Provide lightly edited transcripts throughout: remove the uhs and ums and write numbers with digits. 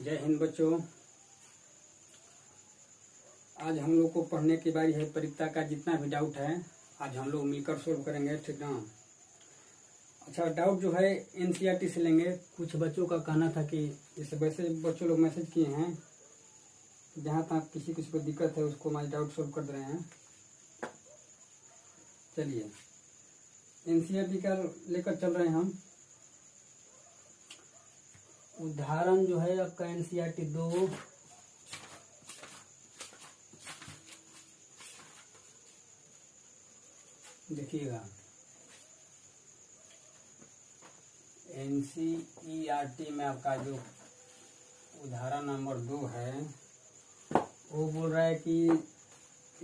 जय हिंद बच्चों। आज हम लोग को पढ़ने की बारी है। परीक्षा का जितना भी डाउट है आज हम लोग मिलकर सोल्व करेंगे, ठीक ना। अच्छा, डाउट जो है एनसीईआरटी से लेंगे। कुछ बच्चों का कहना था कि जैसे वैसे बच्चों लोग मैसेज किए हैं, जहाँ तक किसी किसी को दिक्कत है उसको हमारे डाउट सोल्व कर दे रहे हैं। चलिए एनसीईआरटी का लेकर चल रहे हैं हम। उदाहरण जो है आपका एनसीईआरटी 2 देखिएगा। एनसीईआरटी में आपका जो उदाहरण नंबर 2 है वो बोल रहा है कि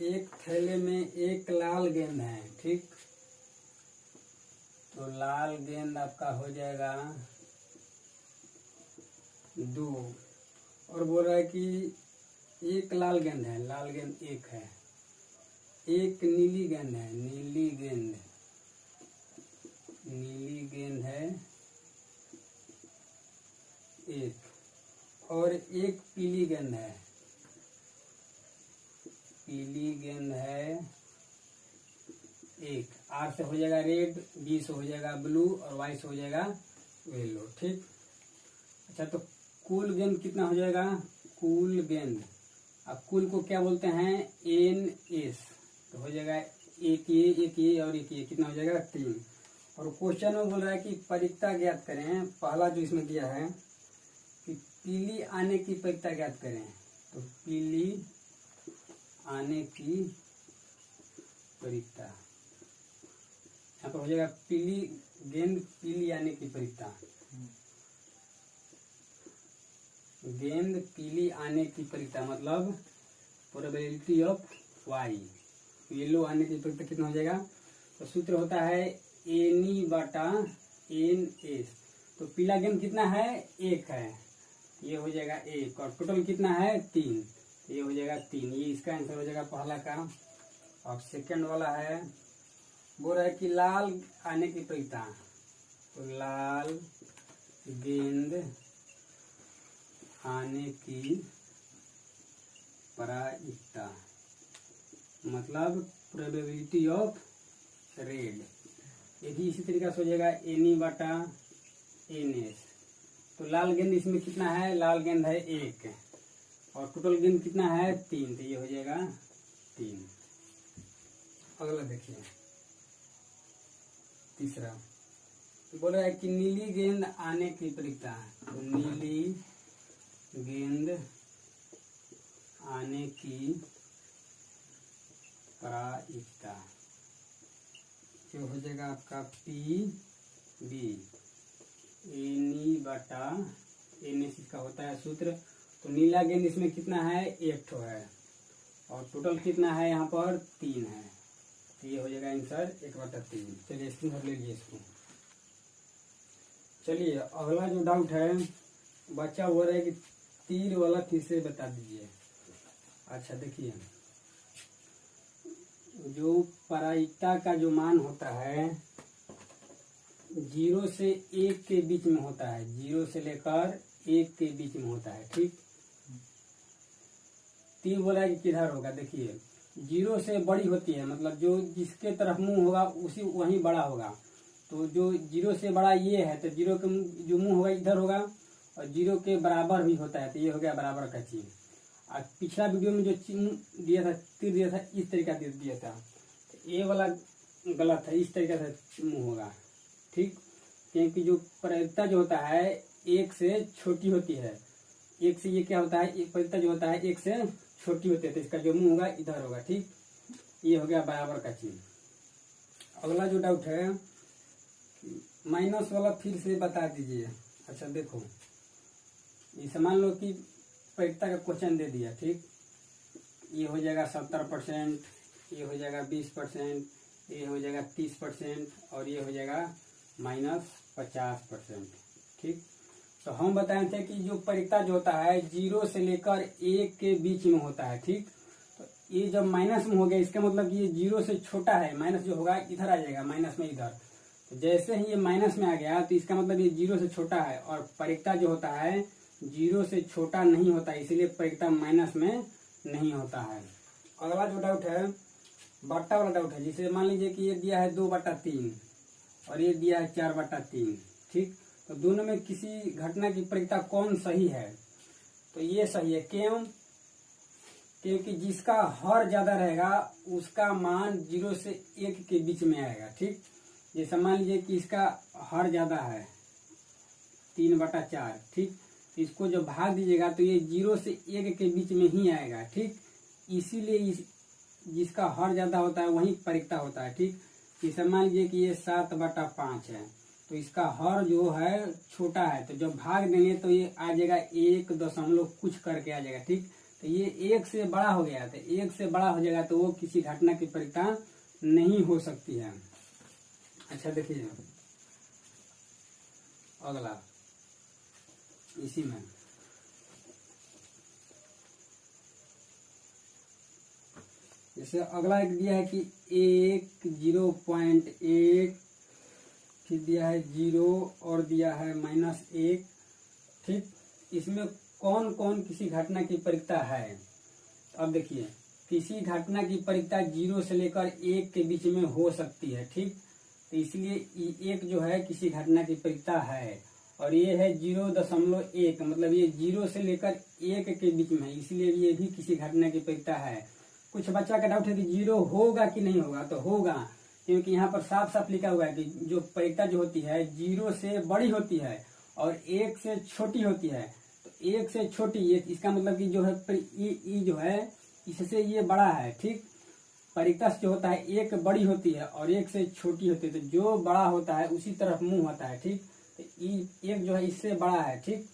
एक थैले में एक लाल गेंद है, ठीक। तो लाल गेंद आपका हो जाएगा 2 और बोल रहा है कि एक लाल गेंद है, लाल गेंद 1 है। एक नीली गेंद है, नीली गेंद है 1 और एक पीली गेंद है, पीली गेंद है 1। आर से हो जाएगा रेड, बी से हो जाएगा ब्लू और वाई से हो जाएगा येलो, ठीक। अच्छा, तो कुल गेंद कितना हो जाएगा? कुल गेंद, अब कुल को क्या बोलते हैं? NS। तो हो जाएगा एक ये और एक ये, कितना हो जाएगा? 3। और क्वेश्चन में बोल रहा है कि परिक्ता ज्ञात करें। पहला जो इसमें दिया है कि पीली आने की परिक्ता ज्ञात करें। तो पीली आने की परिक्ता, यहाँ पर हो जाएगा पीली गेंद, पीली आने की परिक्ता, गेंद पीली आने की परिक्ता मतलब प्रोबेबिलिटी ऑफ वाई। येलो आने की परिक्ता कितना हो जाएगा? तो सूत्र होता है NE/NS। तो पीला गेंद कितना है? 1 है, ये हो जाएगा 1 और टोटल कितना है? 3, ये हो जाएगा 3। ये इसका आंसर हो जाएगा पहला का। और सेकंड वाला है, बोल रहा है कि लाल आने की परिक्ता। तो लाल गेंद आने की प्रायिकता मतलब प्रोबेबिलिटी ऑफ रेड। ये भी इसी तरीके से हो जाएगा NE/NS। तो लाल गेंद इसमें कितना है? लाल गेंद है 1 और टोटल गेंद कितना है? 3, तो ये हो जाएगा 3। अगला देखिए, तीसरा बोल रहा है कि नीली गेंद आने की परिक्ता। तो नीली गेंद आने की प्रायिकता जो हो जाएगा आपका PB। NE/NS इसका होता है सूत्र। तो नीला गेंद इसमें कितना है? 1 ठो है और टोटल कितना है? यहाँ पर 3 है, तो ये हो जाएगा आंसर 1/3। चलिए स्क्रीन ले लीजिए इसको। चलिए अगला जो डाउट है बच्चा हो रहा है कि तीर वाला फिर से बता दीजिए। अच्छा देखिए, जो प्रायिकता का जो मान होता है 0 से 1 के बीच में होता है, 0 से लेकर 1 के बीच में होता है, ठीक। तीर बोला है कि किधर होगा? देखिए 0 से बड़ी होती है, मतलब जो जिसके तरफ मुंह होगा उसी वही बड़ा होगा। तो जो 0 से बड़ा ये है, तो 0 के जो मुंह होगा इधर होगा और 0 के बराबर भी होता है, तो ये हो गया बराबर का चिन्ह। और पिछला वीडियो में जो चिन्ह दिया था, तीर दिया था, इस तरीका से दिया था, तो ये वाला गलत है, इस तरीके से मुंह होगा, ठीक। क्योंकि जो प्रायिकता जो होता है 1 से छोटी होती है, 1 से ये क्या होता है? एक प्रायिकता जो होता है 1 से छोटी होती है, तो इसका जो मुंह होगा इधर होगा, ठीक। ये हो गया बराबर का चिन्ह। अगला जो डाउट है माइनस वाला फिर से बता दीजिए। अच्छा देखो, ये मान लो कि प्रायिकता का क्वेश्चन दे दिया, ठीक। ये हो जाएगा 70%, ये हो जाएगा 20%, ये हो जाएगा 30% और ये हो जाएगा -50%, ठीक। तो हम बताए थे कि जो प्रायिकता जो होता है 0 से लेकर 1 के बीच में होता है, ठीक। तो ये जब माइनस में हो गया इसका मतलब ये 0 से छोटा है, माइनस जो होगा इधर आ जाएगा, माइनस में इधर। तो जैसे ही ये माइनस में आ गया तो इसका मतलब ये 0 से छोटा है। और प्रायिकता जो होता है जीरो से छोटा नहीं होता, इसीलिए परिकता माइनस में नहीं होता है। अगला जो डाउट है बट्टा वाला डाउट है, जिसे मान लीजिए कि ये दिया है 2/3 और ये दिया है 4/3, ठीक। तो दोनों में किसी घटना की परिकता कौन सही है? तो ये सही है। क्यों? क्योंकि जिसका हर ज्यादा रहेगा उसका मान 0 से 1 के बीच में आएगा, ठीक। जैसे मान लीजिए कि इसका हर ज्यादा है 3/4, ठीक। तो इसको जब भाग दीजिएगा तो ये 0 से 1 के बीच में ही आएगा, ठीक। इसीलिए जिसका हर ज्यादा होता है वही परिकता होता है, ठीक। जैसे मान लीजिए कि ये 7/5 है, तो इसका हर जो है छोटा है, तो जब भाग देंगे तो ये आ जाएगा 1 दशमलव कुछ करके आ जाएगा, ठीक। तो ये 1 से बड़ा हो गया, तो 1 से बड़ा हो जाएगा तो वो किसी घटना की परिकता नहीं हो सकती है। अच्छा देखिए अगला इसी में जैसे अगला एक दिया है कि 1 0.1, फिर दिया है 0 और दिया है -1, ठीक। इसमें कौन कौन किसी घटना की परिकता है? अब देखिए किसी घटना की परिकता 0 से लेकर 1 के बीच में हो सकती है, ठीक। तो इसलिए 1 जो है किसी घटना की परिकता है, और ये है 0.1, मतलब ये 0 से लेकर 1 के बीच में है, इसलिए ये भी किसी घटना की परिकता है। कुछ बच्चा का डाउट है कि 0 होगा कि नहीं होगा, तो होगा, क्योंकि यहाँ पर साफ साफ लिखा हुआ है कि जो परिकता जो होती है 0 से बड़ी होती है और 1 से छोटी होती है। तो 1 से छोटी, ये इसका मतलब कि जो है ये जो है इससे ये बड़ा है, ठीक। परिकता जो होता है 1 बड़ी होती है और 1 से छोटी होती है, तो जो बड़ा होता है उसी तरफ मुंह होता है, ठीक। तो 1 जो है इससे बड़ा है, ठीक।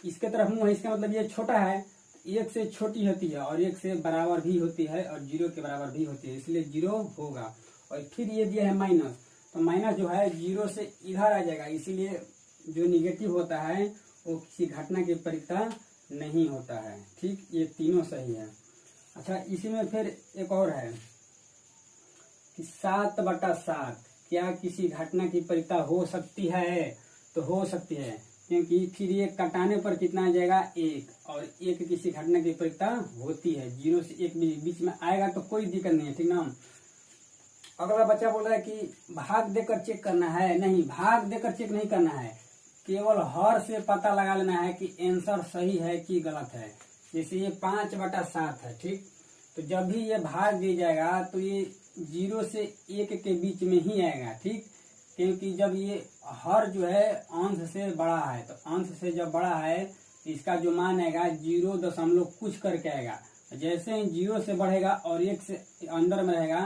इसके तरफ मुंह है, इसका मतलब ये छोटा है, 1 से छोटी होती है और 1 से बराबर भी होती है और 0 के बराबर भी होती है, इसलिए 0 होगा। और फिर ये दिया है माइनस, तो माइनस जो है 0 से इधर आ जाएगा, इसीलिए जो निगेटिव होता है वो किसी घटना की परिकता नहीं होता है, ठीक। ये तीनों सही है। अच्छा इसी में फिर एक और है कि 7/7 क्या किसी घटना की परिकता हो सकती है? तो हो सकती है, क्योंकि फिर ये कटाने पर कितना आ जाएगा 1, और 1 किसी घटना की परिकता होती है। 0 से 1 बीच में आएगा तो कोई दिक्कत नहीं है, ठीक ना। अगला बच्चा बोल रहा है कि भाग देकर चेक करना है। नहीं, भाग देकर चेक नहीं करना है, केवल हर से पता लगा लेना है कि आंसर सही है कि गलत है। जैसे ये 5/7 है, ठीक। तो जब भी ये भाग दिया जाएगा तो ये 0 से 1 के बीच में ही आएगा, ठीक। क्योंकि जब ये हर जो है अंश से बड़ा है, तो अंश से जब बड़ा है तो इसका जो मान आएगा 0 दशमलव कुछ करके आएगा। जैसे ही 0 से बढ़ेगा और 1 से अंदर में रहेगा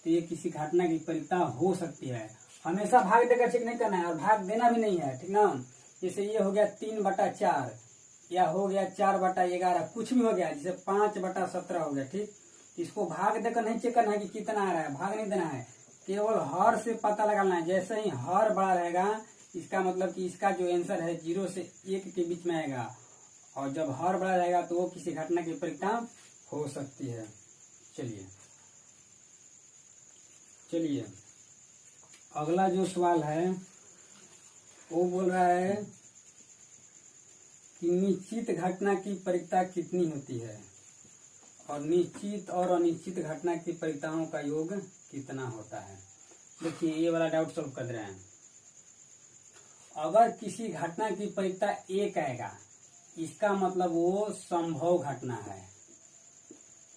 तो ये किसी घटना की परिकता हो सकती है। हमेशा भाग देकर चेक नहीं करना है और भाग देना भी नहीं है, ठीक ना। जैसे ये हो गया 3/4 या हो गया 4/11, कुछ भी हो गया, जैसे 5/17 हो गया, ठीक। इसको भाग देकर नहीं चेक करना है कि कितना आ रहा है, भाग नहीं देना है, केवल हर से पता लगाना है। जैसे ही हर बड़ा रहेगा इसका मतलब कि इसका जो आंसर है 0 से 1 के बीच में आएगा, और जब हर बड़ा रहेगा तो वो किसी घटना की परिकता हो सकती है। चलिए अगला जो सवाल है वो बोल रहा है कि निश्चित घटना की परिकता कितनी होती है और निश्चित और अनिश्चित घटना की परिकताओं का योग कितना होता है। देखिए ये वाला डाउट सॉल्व कर रहे हैं। अगर किसी घटना की परिकता 1 आएगा, इसका मतलब वो संभव घटना है,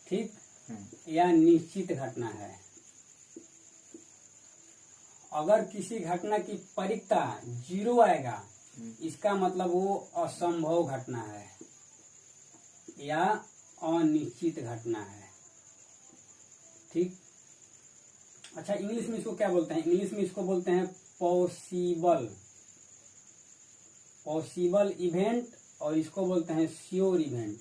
ठीक, या निश्चित घटना है। अगर किसी घटना की परिकता 0 आएगा, इसका मतलब वो असंभव घटना है या अनिश्चित घटना है, ठीक। अच्छा इंग्लिश में इसको क्या बोलते हैं? इंग्लिश में इसको बोलते हैं पॉसिबल इवेंट, और इसको बोलते हैं श्योर इवेंट।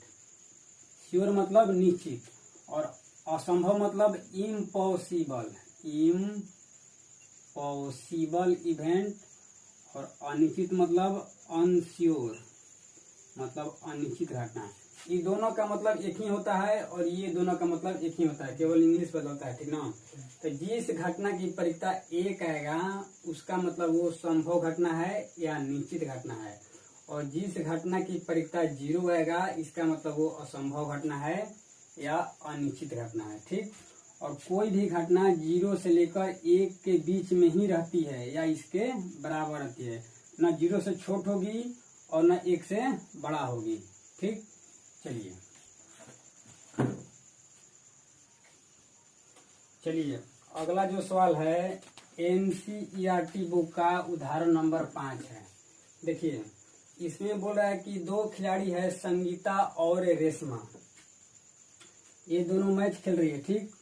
श्योर मतलब निश्चित और असंभव मतलब इम्पॉसिबल इवेंट, और अनिश्चित मतलब अनश्योर मतलब अनिश्चित घटना। ये दोनों का मतलब एक ही होता है और ये दोनों का मतलब एक ही होता है, केवल इंग्लिश बदलता है, ठीक ना। तो जिस घटना की परिकता 1 आएगा उसका मतलब वो संभव घटना है या निश्चित घटना है, और जिस घटना की परिकता 0 आएगा इसका मतलब वो असंभव घटना है या अनिश्चित घटना है। ठीक, और कोई भी घटना 0 से लेकर 1 के बीच में ही रहती है या इसके बराबर रहती है, न 0 से छोट होगी और न 1 से बड़ा होगी। ठीक, चलिए अगला जो सवाल है NCERT बुक का उदाहरण नंबर 5 है। देखिए इसमें बोल रहा है कि 2 खिलाड़ी है संगीता और रेशमा, ये दोनों मैच खेल रही है। ठीक,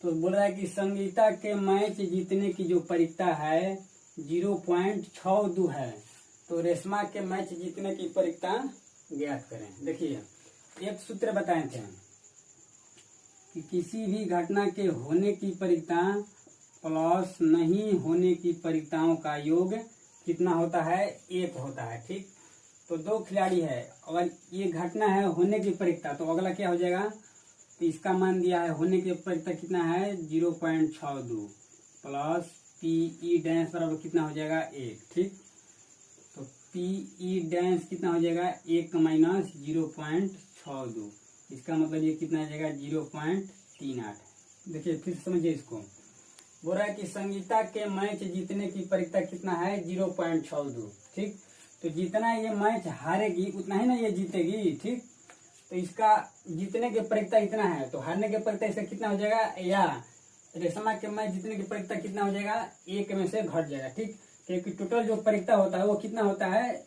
तो बोल रहा है कि संगीता के मैच जीतने की जो परिकता है 0.62 है, तो रेशमा के मैच जीतने की परिकता ज्ञात करें। देखिए एक सूत्र बताए थे कि किसी भी घटना के होने की परिकता प्लस नहीं होने की परिकताओं का योग कितना होता है, 1 होता है। ठीक, तो 2 खिलाड़ी है, अगर ये घटना है होने की परिकता तो अगला क्या हो जाएगा, तो इसका मान दिया है होने की परिकता कितना है 0.62 प्लस PE डैश बराबर कितना हो जाएगा 1। ठीक, तो PE डैश कितना हो जाएगा 1 माइनस 0.62, इसका मतलब ये कितना आ जाएगा 0.38। देखिए फिर समझिए इसको, बोल रहा है कि संगीता के मैच जीतने की परिकता कितना है 0.62। ठीक, तो जितना ये मैच हारेगी उतना ही ना ये जीतेगी। ठीक, तो इसका जीतने की परिकता इतना है, तो हारने की परिकता इसका कितना हो जाएगा, या रेशमा के मैच जीतने की परिकता कितना हो जाएगा 1 में से घट जाएगा। ठीक, क्योंकि टोटल जो परिकता होता है वो कितना होता है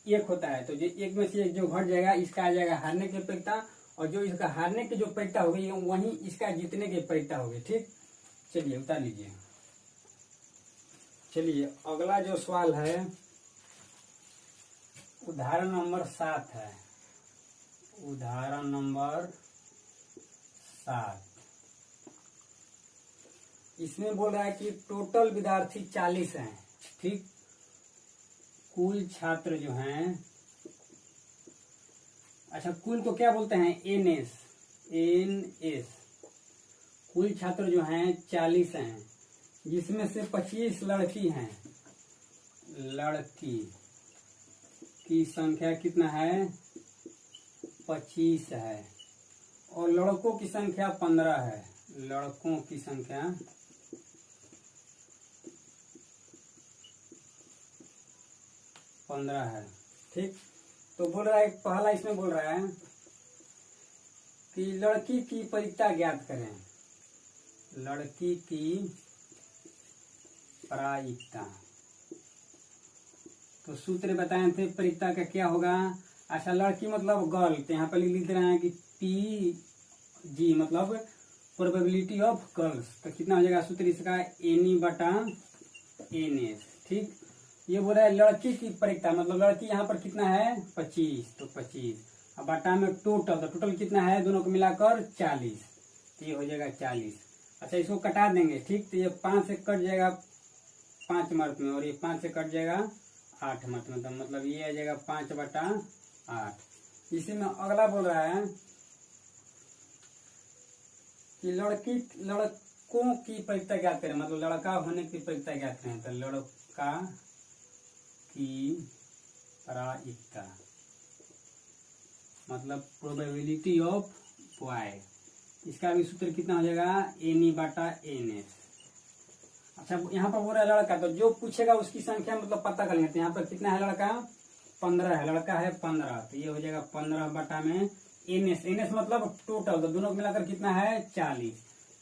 1 होता है, तो जो 1 में से 1 जो घट जाएगा इसका आ जाएगा हारने की परिकता, और जो इसका हारने की जो परिकता होगी वही इसका जीतने की परिकता होगी। ठीक, चलिए उतार लीजिए। चलिए अगला जो सवाल है उदाहरण नंबर 7 है, उदाहरण नंबर 7। इसमें बोल रहा है कि टोटल विद्यार्थी 40 हैं। ठीक, कुल छात्र जो हैं, अच्छा कुल को क्या बोलते हैं NS, कुल छात्र जो हैं 40 हैं, जिसमें से 25 लड़की हैं। लड़की की संख्या कितना है 25 है, और लड़कों की संख्या 15 है। लड़कों की संख्या 15 है। ठीक, तो बोल रहा है पहला इसमें बोल रहा है कि लड़की की परिकता ज्ञात करें। लड़की की प्रायिकता, तो सूत्र बताए थे परिकता का क्या होगा। अच्छा लड़की मतलब गर्ल, तो यहाँ पर लिख रहे हैं कि PG मतलब प्रोबेबिलिटी ऑफ गर्ल्स, तो कितना हो जाएगा सूत्र इसका NE/NS। ठीक, ये बोल रहा है लड़की की परिकता मतलब लड़की यहाँ पर कितना है 25, तो 25 अब बटा में टोटल, तो टोटल कितना है दोनों को मिलाकर 40, तो ये हो जाएगा 40। अच्छा इसको कटा देंगे। ठीक, तो ये 5 से कट जाएगा 5 मार्क में, और ये 5 से कट जाएगा 8 मार्क में, तो मतलब ये आ जाएगा 5/8। इसी में अगला बोल रहा है कि लड़कों की परिकता ज्ञात करें, मतलब लड़का होने की परिकता ज्ञात करें। तो लड़का की प्रायिकता मतलब प्रोबेबिलिटी ऑफ बॉय, इसका भी सूत्र कितना हो जाएगा NE/NS। अच्छा यहाँ पर बोल रहा है लड़का, तो जो पूछेगा उसकी संख्या मतलब पता कर लेंगे। तो यहाँ पर कितना है लड़का 15 है, लड़का है 15, तो ये हो जाएगा 15 बटा में NS मतलब टोटल, तो दोनों को मिलाकर कितना है 40,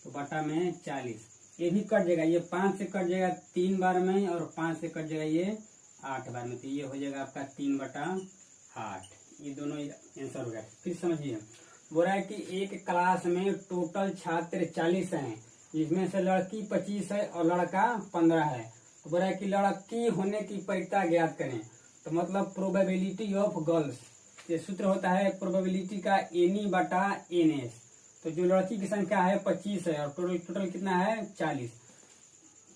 तो बटा में 40। ये भी कट जाएगा, ये 5 से कट जाएगा 3 बार में, और 5 से कट जाएगा ये 8 बार में, तो ये हो जाएगा आपका 3/8। ये दोनों आंसर हो गया। फिर समझिए, बोल रहा है कि एक क्लास में टोटल छात्र 40 हैं, जिसमें से लड़की 25 है और लड़का 15 है। तो बोल रहा है कि लड़की होने की परिकता ज्ञात करें, तो मतलब प्रोबेबिलिटी ऑफ गर्ल्स, ये सूत्र होता है प्रोबेबिलिटी का NE/NS। तो जो लड़की की संख्या है 25 है और टोटल कितना है 40।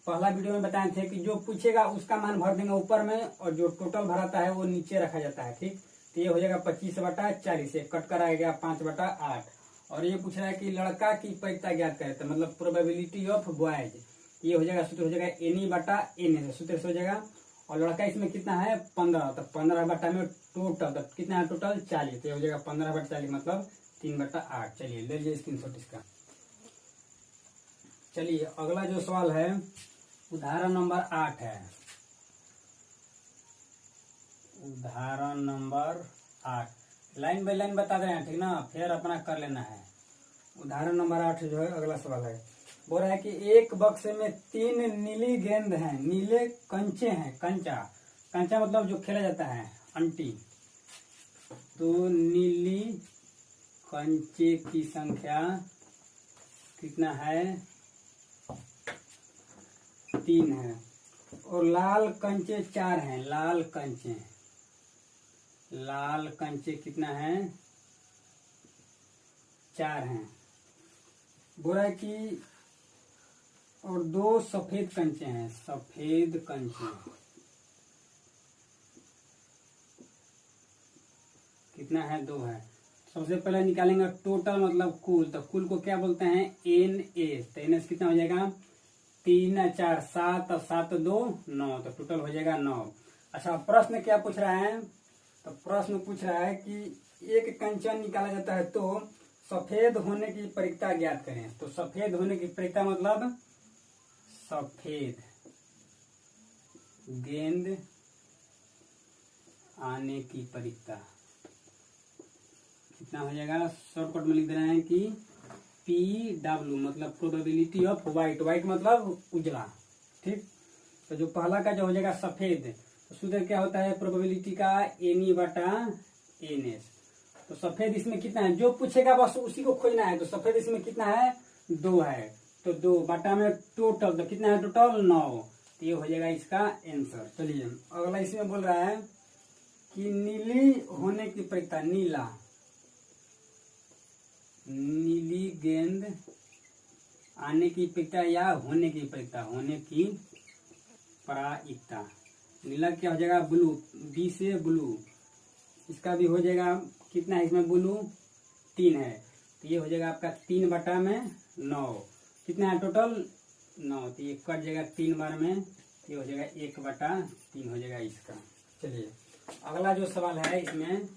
पहला वीडियो में बताए थे कि जो पूछेगा उसका मान भर देंगे ऊपर में, और जो टोटल भराता है वो नीचे रखा जाता है। ठीक, तो ये हो जाएगा 25/40, कट कर आएगा 5/8। और ये पूछ रहा है कि लड़का की परिकता ज्ञात करें, तो मतलब प्रोबेबिलिटी ऑफ बॉयज, ये हो जाएगा सूत्र हो जाएगा NE/NS, सूत्र से हो जाएगा। और लड़का इसमें कितना है 15, तो 15 बटा में टोटल तो कितना है टोटल 40, तो ये हो जाएगा 15/40 मतलब 3/8। चलिए ले लीजिए स्क्रीनशॉट इसका। चलिए अगला जो सवाल है उदाहरण नंबर 8 है। उदाहरण नंबर 8 लाइन बाय लाइन बता दे रहे हैं, ठीक ना, फिर अपना कर लेना है। उदाहरण नंबर 8 जो है अगला सवाल है, बोल रहा है कि एक बक्से में 3 नीली गेंद हैं, नीले कंचे हैं, कंचा कंचा मतलब जो खेला जाता है अंटी। तो नीली कंचे की संख्या कितना है 3 है, और लाल कंचे 4 हैं। लाल कंचे कितना है 4 हैं। बोला है कि और 2 सफेद कंचे हैं, सफेद कंचे कितना है 2 है। सबसे पहले निकालेंगे टोटल मतलब कुल, तो कुल को क्या बोलते हैं NS। तो NS कितना हो जाएगा 3 4 7 और 7 2 9, तो टोटल हो जाएगा 9। अच्छा प्रश्न क्या पूछ रहा है, तो प्रश्न पूछ रहा है कि एक कंचा निकाला जाता है तो सफेद होने की परिकता ज्ञात करें। तो सफेद होने की परिकता मतलब सफेद गेंद आने की परिकता कितना हो जाएगा, शॉर्टकट में लिख दे रहे हैं कि PW मतलब प्रोबेबिलिटी ऑफ व्हाइट, व्हाइट मतलब उजला, ठीक। तो जो पहला का जो हो जाएगा सफेद, तो सूत्र क्या होता है प्रोबेबिलिटी का NE/NS। तो सफेद इसमें कितना है, जो पूछेगा बस उसी को खोजना है। तो सफेद इसमें कितना है 2 है, तो 2 बटा में टोटल तो कितना है टोटल 9, तो ये हो जाएगा इसका आंसर। चलिए अगला इसमें बोल रहा है कि नीली होने की परिकता, नीली गेंद आने की परिकता या होने की परिकता, होने की प्रायिकता। नीला क्या हो जाएगा ब्लू, B से ब्लू, इसका भी हो जाएगा कितना है इसमें ब्लू 3 है, तो ये हो जाएगा आपका 3 बटा में 9, कितना है टोटल 9, तो ये कट जाएगा 3 बार में, ये हो जाएगा 1/3 हो जाएगा इसका। चलिए अगला जो सवाल है इसमें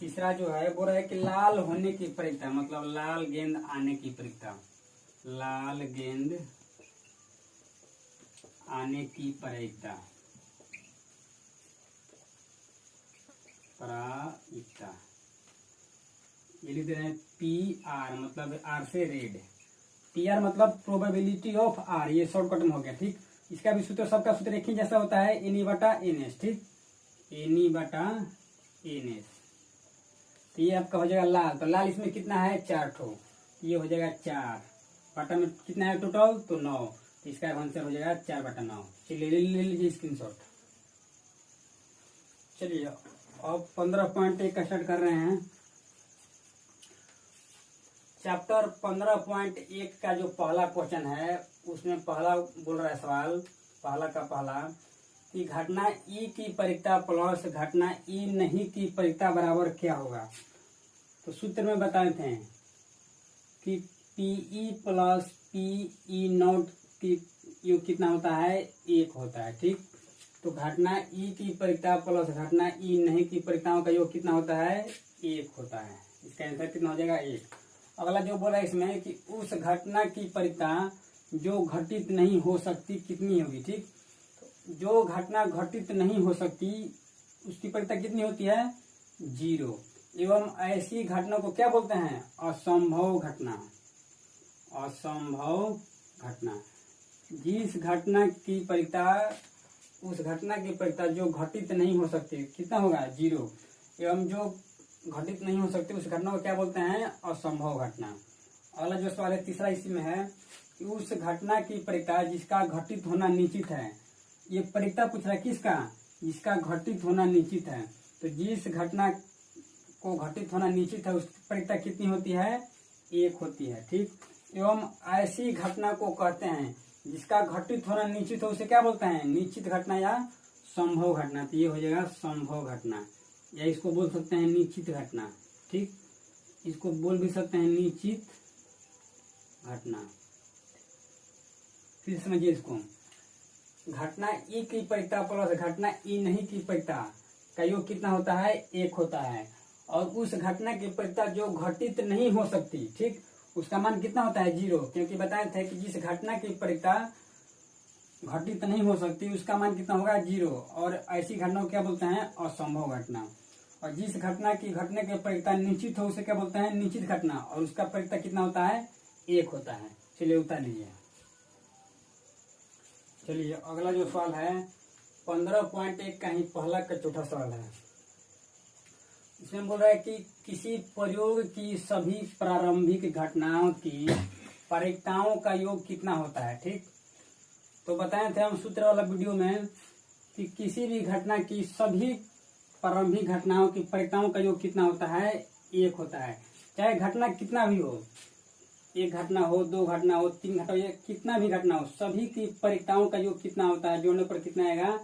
तीसरा जो है वो है कि लाल होने की परिकता मतलब लाल गेंद आने की परिकता, लाल गेंद आने की प्रायिकता, ये लिख दे रहे हैं PR मतलब R से रेड, PR मतलब प्रोबेबिलिटी ऑफ R, ये शॉर्टकट में हो गया, ठीक। इसका भी सूत्र सबका सूत्र एक ही जैसा होता है NE/NS, ठीक, NE/NS। तो ये आपका हो जाएगा लाल, तो लाल इसमें कितना है 4 ठो, ये हो जाएगा 4 बटा में कितना है टोटल तो 9, तो इसका आंसर हो जाएगा 4/9। चलिए ले लीजिए स्क्रीनशॉट। चलिए अब 15.1 का स्टार्ट कर रहे हैं। चैप्टर 15.1 का जो पहला क्वेश्चन है उसमें पहला बोल रहा है सवाल, पहला का पहला कि घटना E की परिकता प्लस घटना E नहीं की परिकता बराबर क्या होगा। तो सूत्र में बताए थे कि PE प्लस PE0 की योग कितना होता है 1 होता है, ठीक। तो घटना E की परिकता प्लस घटना E नहीं की परिकताओं का योग कितना होता है 1 होता है, इसका आंसर कितना हो जाएगा 1। अगला जो बोला इसमें कि उस घटना की परिकता जो घटित नहीं हो सकती कितनी होगी, ठीक। जो घटना घटित नहीं हो सकती उसकी परिकता कितनी होती है 0, एवं ऐसी घटना को क्या बोलते हैं असंभव घटना, असंभव घटना। जिस घटना की परिकता उस घटना की परिकता जो घटित नहीं हो सकती कितना होगा 0, एवं जो घटित नहीं हो सकती उस घटना को क्या बोलते हैं असंभव घटना। अगला जो सवाल है तीसरा इसी में है कि उस घटना की परिकता जिसका घटित होना निश्चित है, ये परिकता पूछ रहा है किसका, जिसका घटित होना निश्चित है। तो जिस घटना को घटित होना निश्चित है उसकी परिकता कितनी होती है 1 होती है, ठीक। एवं ऐसी घटना को कहते हैं जिसका घटित होना निश्चित हो उसे क्या बोलते हैं निश्चित घटना या संभव घटना। तो ये हो जाएगा संभव घटना, या इसको बोल सकते हैं निश्चित घटना, ठीक। इसको बोल भी सकते हैं निश्चित घटना। फिर समझिए इसको, घटना ई की परिता प्लस घटना ई नहीं की परिता का योग कितना होता है, 1 होता है। और उस घटना की परिता जो घटित नहीं हो सकती, ठीक, उसका मान कितना होता है, 0, क्योंकि बताए थे कि जिस घटना की परिता घटित नहीं हो सकती उसका मान कितना होगा, 0। और ऐसी घटना को क्या बोलते हैं, असंभव घटना। और जिस घटना की घटने की परिता निश्चित हो उसे क्या बोलते हैं, निश्चित घटना, और उसका परिता कितना होता है, 1 होता है। चलिए उतार लीजिए। चलिए अगला जो सवाल है 15.1 का ही पहला का चौथा सवाल है। इसमें बोल रहा है कि किसी प्रयोग की सभी प्रारंभिक घटनाओं की परिक्ताओं का योग कितना होता है, ठीक। तो बताए थे हम सूत्र वाला वीडियो में कि किसी भी घटना की सभी प्रारंभिक घटनाओं की परिक्ताओं का योग कितना होता है, 1 होता है। चाहे घटना कितना भी हो, 1 घटना हो, 2 घटना हो, 3 घटना हो, कितना भी घटना हो, सभी की परिक्ताओं का योग कितना होता है, जोड़ने पर कितना आएगा,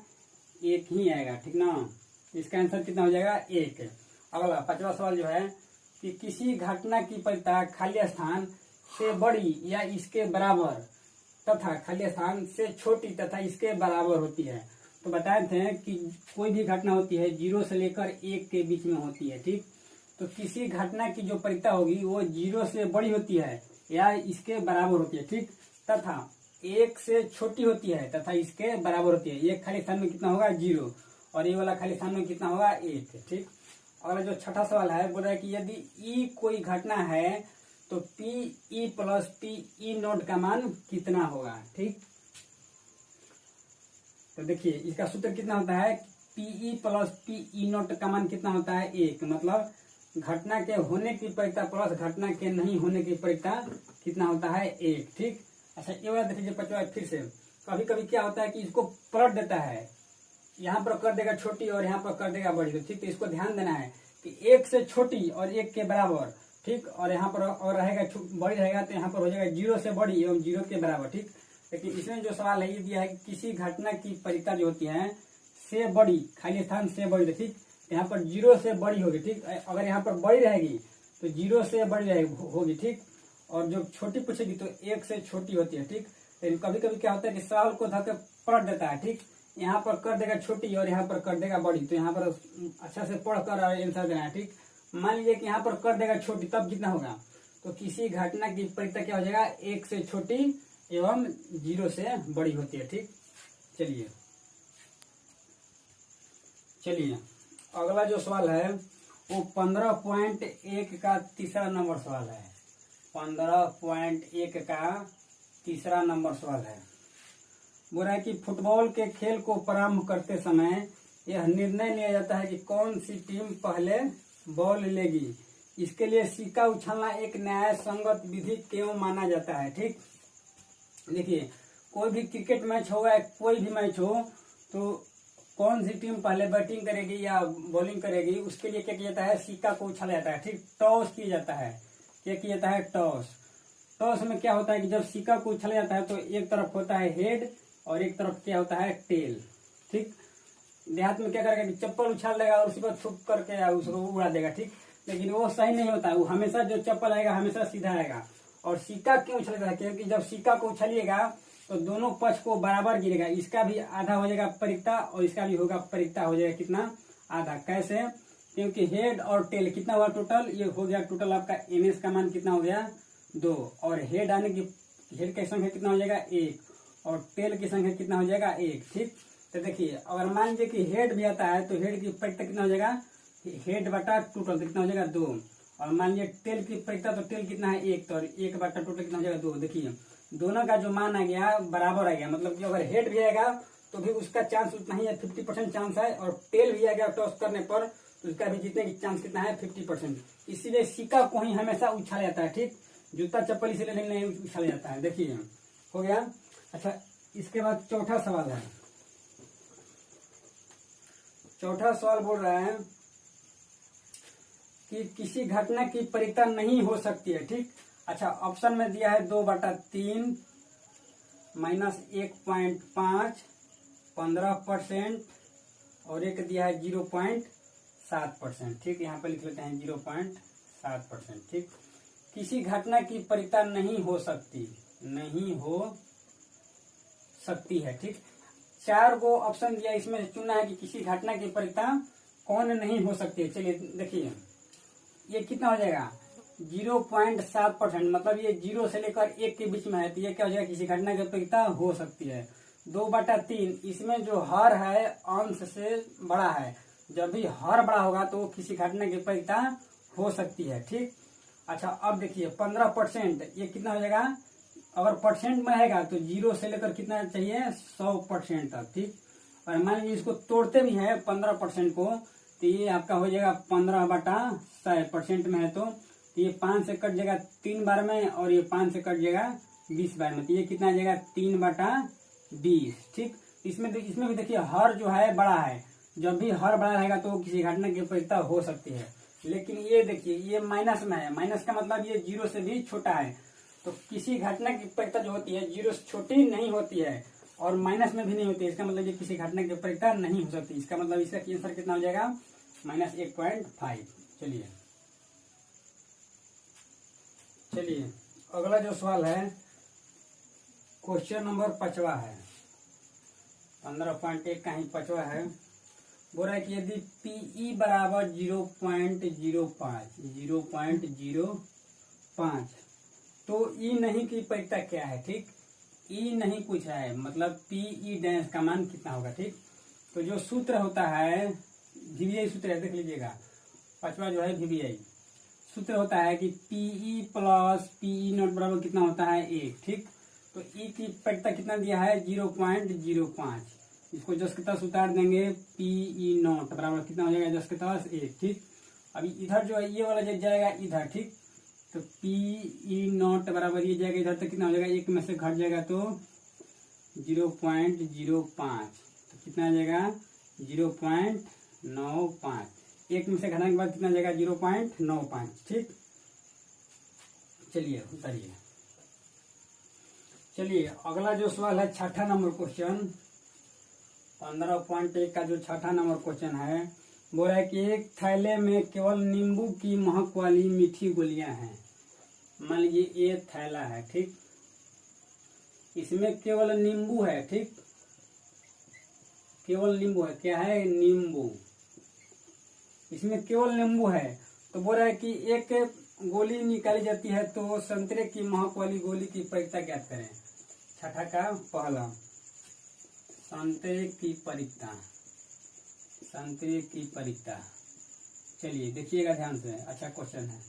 1 ही आएगा, ठीक ना। इसका आंसर कितना हो जाएगा, 1। अगला 5वां सवाल जो है कि किसी घटना की परिक्ता खाली स्थान से बड़ी या इसके बराबर तथा खाली स्थान से छोटी तथा इसके बराबर होती है। तो बताए थे कि कोई भी घटना होती है 0 से लेकर 1 के बीच में होती है, ठीक। तो किसी घटना की जो परिक्ता होगी वो 0 से बड़ी होती है या इसके बराबर होती है, ठीक, तथा 1 से छोटी होती है तथा इसके बराबर होती है। एक खाली स्थान में कितना होगा, 0, और ये वाला खाली स्थान में कितना होगा, 1, ठीक। अगला जो छठा सवाल है बोल रहा है कि यदि ई कोई घटना है तो P E plus P E note का मान कितना होगा, ठीक। तो देखिए इसका सूत्र कितना होता है, पीई प्लस पीई नोट का मान कितना होता है, 1। मतलब घटना के होने की परिक्ता प्लस घटना के नहीं होने की परिक्ता कितना होता है, 1, ठीक। अच्छा ये वाला देखिए 5वां फिर से, कभी कभी क्या होता है कि इसको पलट देता है, यहाँ पर कर देगा छोटी और यहाँ पर कर देगा बड़ी, तो ठीक। तो इसको ध्यान देना है कि 1 से छोटी और 1 के बराबर, ठीक, और यहाँ पर और रहेगा बड़ी रहेगा तो यहाँ पर हो जाएगा 0 से बड़ी एवं 0 के बराबर, ठीक। लेकिन इसमें जो सवाल है ये दिया है कि किसी घटना की परिक्ता जो होती है से बड़ी, खाली स्थान से बड़ी, ठीक, यहाँ पर 0 से बड़ी होगी, ठीक। अगर यहाँ पर बड़ी रहेगी तो 0 से बड़ी होगी, ठीक। और जो छोटी पूछेगी तो 1 से छोटी होती है, ठीक। लेकिन कभी कभी क्या होता है कि सवाल को धक्के पलट देता है, ठीक। यहाँ पर कर देगा छोटी और यहाँ पर कर देगा बड़ी, तो यहाँ पर अच्छा से पढ़ कर आंसर देना है, ठीक। मान लीजिए कि यहाँ पर कर देगा छोटी, तब कितना होगा, तो किसी घटना की परिक्ता क्या हो जाएगा, 1 से छोटी एवं 0 से बड़ी होती है, ठीक। चलिए अगला जो सवाल है वो 15.1 का तीसरा नंबर सवाल है। 15.1 का तीसरा नंबर सवाल है। बोल रहा है कि फुटबॉल के खेल को प्रारंभ करते समय यह निर्णय लिया जाता है कि कौन सी टीम पहले बॉल लेगी। इसके लिए सिक्का उछलना एक न्याय संगत विधि क्यों माना जाता है, ठीक। देखिए कोई भी क्रिकेट मैच होगा, कोई भी मैच हो, तो कौन सी टीम पहले बैटिंग करेगी या बॉलिंग करेगी उसके लिए क्या किया जाता है, सिक्का को उछाला जाता है, ठीक। टॉस किया जाता है, क्या किया जाता है, टॉस। टॉस में क्या होता है कि जब सिक्का को उछाला जाता है तो एक तरफ होता है हेड और एक तरफ क्या होता है, टेल, ठीक। देहात में क्या करेगा कि चप्पल उछाल देगा और उसी पर थूक करके उसको उड़ा देगा, ठीक। लेकिन वो सही नहीं होता है, वो हमेशा जो चप्पल आएगा हमेशा सीधा आएगा। और सिक्का क्यों उछलेगा है, क्योंकि जब सिक्का को उछलिएगा तो दोनों पक्ष को बराबर गिरेगा, इसका भी आधा हो जाएगा परिक्ता और इसका भी होगा परिक्ता, हो जाएगा कितना, आधा। कैसे, क्योंकि हेड और टेल कितना हुआ टोटल, ये हो गया टोटल आपका एमएस का मान कितना हो गया, 2, और हेड आने की हेड की संख्या कितना हो जाएगा, 1, और टेल की संख्या कितना हो जाएगा, 1, ठीक। तो देखिए अगर मान लीजिए कि हेड भी आता है तो हेड की परिक्ता कितना हो जाएगा, हेड बटा टोटल कितना हो जाएगा, 2, और मान लीजिए टेल की परिक्ता तो टेल कितना है, 1, तो 1 बटा टोटल कितना हो जाएगा, 2। देखिए दोनों का जो मान आ गया बराबर आ गया, मतलब कि अगर हेड भी आएगा तो भी उसका चांस उतना ही है, 50% चांस है, और टेल भी आ गया टॉस करने पर तो उसका भी जीतने की चांस कितना है, 50%। इसीलिए सिक्का को ही हमेशा उछाला जाता है, ठीक। जूता चप्पल इसलिए नहीं उछाला जाता है। देखिए हो गया। अच्छा इसके बाद चौथा सवाल है। चौथा सवाल बोल रहा है कि किसी घटना की परिक्ता नहीं हो सकती है, ठीक। अच्छा ऑप्शन में दिया है 2/3 -1.5 15% और एक दिया है 0.7%, ठीक। यहाँ पे लिख लेते हैं 0.7%, ठीक। किसी घटना की परिक्ता नहीं हो सकती है, ठीक। 4 को ऑप्शन दिया, इसमें चुनना है कि किसी घटना की परिता कौन नहीं हो सकती है। चलिए देखिए ये कितना हो जाएगा 0.7%, मतलब ये 0 से लेकर 1 के बीच में है, तो ये क्या हो जाएगा किसी घटना की परिता हो सकती है। 2/3 इसमें जो हर है अंश से बड़ा है, जब भी हर बड़ा होगा तो किसी घटना की परिता हो सकती है। ठीक, अच्छा अब देखिए 15%, ये कितना हो जाएगा, अगर परसेंट में रहेगा तो 0 से लेकर कितना चाहिए 100% तक। ठीक, और मान लीजिए इसको तोड़ते भी है 15% को, तो ये आपका हो जाएगा 15/100%। में है तो ये 5 से कट जाएगा 3 बार में, और ये 5 से कट जाएगा 20 बार में, तो ये कितना आ जाएगा 3/20। ठीक, इसमें भी देखिए हर जो है बड़ा है, जब भी हर बड़ा रहेगा तो किसी घटना की परिता हो सकती है। लेकिन ये देखिए ये माइनस में है, माइनस का मतलब ये 0 से भी छोटा है, तो किसी घटना की परिता जो होती है 0 से छोटी नहीं होती है और माइनस में भी नहीं होती है। इसका मतलब ये किसी घटना की परिता नहीं हो सकती। इसका मतलब इसका आंसर कितना हो जाएगा -1.5। चलिए अगला जो सवाल है क्वेश्चन नंबर 5वां है, 15.1 का ही 5वां है। बोल रहा है कि यदि PE बराबर 0.05 तो E नहीं की परिता क्या है। ठीक, E नहीं पूछा है, मतलब PE डैश का मान कितना होगा। ठीक, तो जो सूत्र होता है VBI सूत्र है, देख लीजिएगा 5वां जो है VBI सूत्र होता है कि PE प्लस PE नॉट बराबर कितना होता है 1। ठीक, तो E की परिता कितना दिया है 0.05, इसको 10 के 10 उतार देंगे, PE नॉट बराबर कितना हो जाएगा 10 के 10 1। ठीक, अभी इधर जो है ये वाला जाएगा इधर। ठीक, तो PE नॉट बराबर ये जाएगा इधर, तो कितना हो जाएगा 1 में से घट जाएगा तो 0.05, तो कितना आ जाएगा 0.95, 1 में से घटाने के बाद कितना जाएगा 0.95। ठीक, चलिए उतारिए। चलिए अगला जो सवाल है 6ठा नंबर क्वेश्चन, 15.1 का जो 6ठा नंबर क्वेश्चन है, बोल रहा है कि एक थैले में केवल नींबू की महक वाली मीठी गोलियां हैं। मान लीजिए ये थैला है। ठीक, इसमें केवल नींबू है। ठीक, केवल नींबू है, क्या है नींबू, इसमें केवल नींबू है। तो बोल रहा है कि एक गोली निकाली जाती है, तो संतरे की महक वाली गोली की परिता ज्ञात करें। 6ठा का पहला संतरे की परिता, संतरे की परिता। चलिए देखिएगा ध्यान से, अच्छा क्वेश्चन है।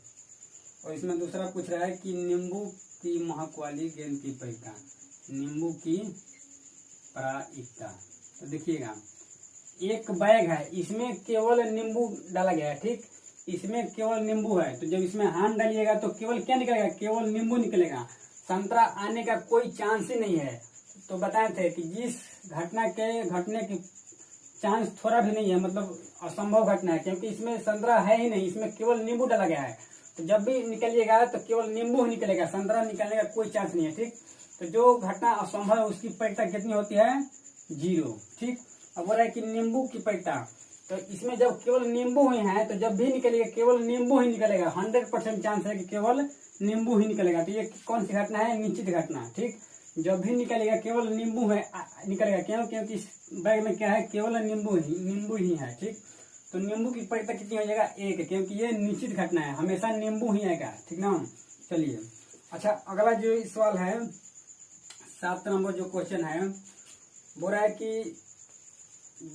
और इसमें दूसरा पूछ रहा है कि नींबू की महक वाली गेंद की परिता, नींबू की प्रायिकता। तो देखिएगा एक बैग है, इसमें केवल नींबू डाला गया है। ठीक, इसमें केवल नींबू है, तो जब इसमें हाथ डालिएगा तो केवल क्या निकलेगा, केवल नींबू निकलेगा, संतरा आने का कोई चांस ही नहीं है। तो बताए थे कि जिस घटना के घटने की चांस थोड़ा भी नहीं है, मतलब असंभव घटना है, क्योंकि इसमें संतरा है ही नहीं, इसमें केवल नींबू डाला गया है। तो जब भी निकलिएगा तो केवल नींबू ही निकलेगा, संतरा निकलने का कोई चांस नहीं है। ठीक, तो जो घटना असंभव है उसकी परिता कितनी होती है 0। ठीक, अब बोल रहा है कि नींबू की परिता, तो इसमें जब केवल नींबू ही है तो जब भी निकलेगा केवल नींबू ही निकलेगा, 100% चांस है कि केवल नींबू ही निकलेगा। तो ये कौन सी घटना है, निश्चित घटना। ठीक, जब भी निकलेगा केवल नींबू है निकलेगा, क्यों, क्योंकि इस बैग में क्या है केवल नींबू ही है। ठीक, तो नींबू की परिता कितनी हो जाएगा 1, क्योंकि ये निश्चित घटना है, हमेशा नींबू ही आएगा। ठीक ना, चलिए अच्छा अगला जो सवाल है 7 नंबर जो क्वेश्चन है, बोल रहा है कि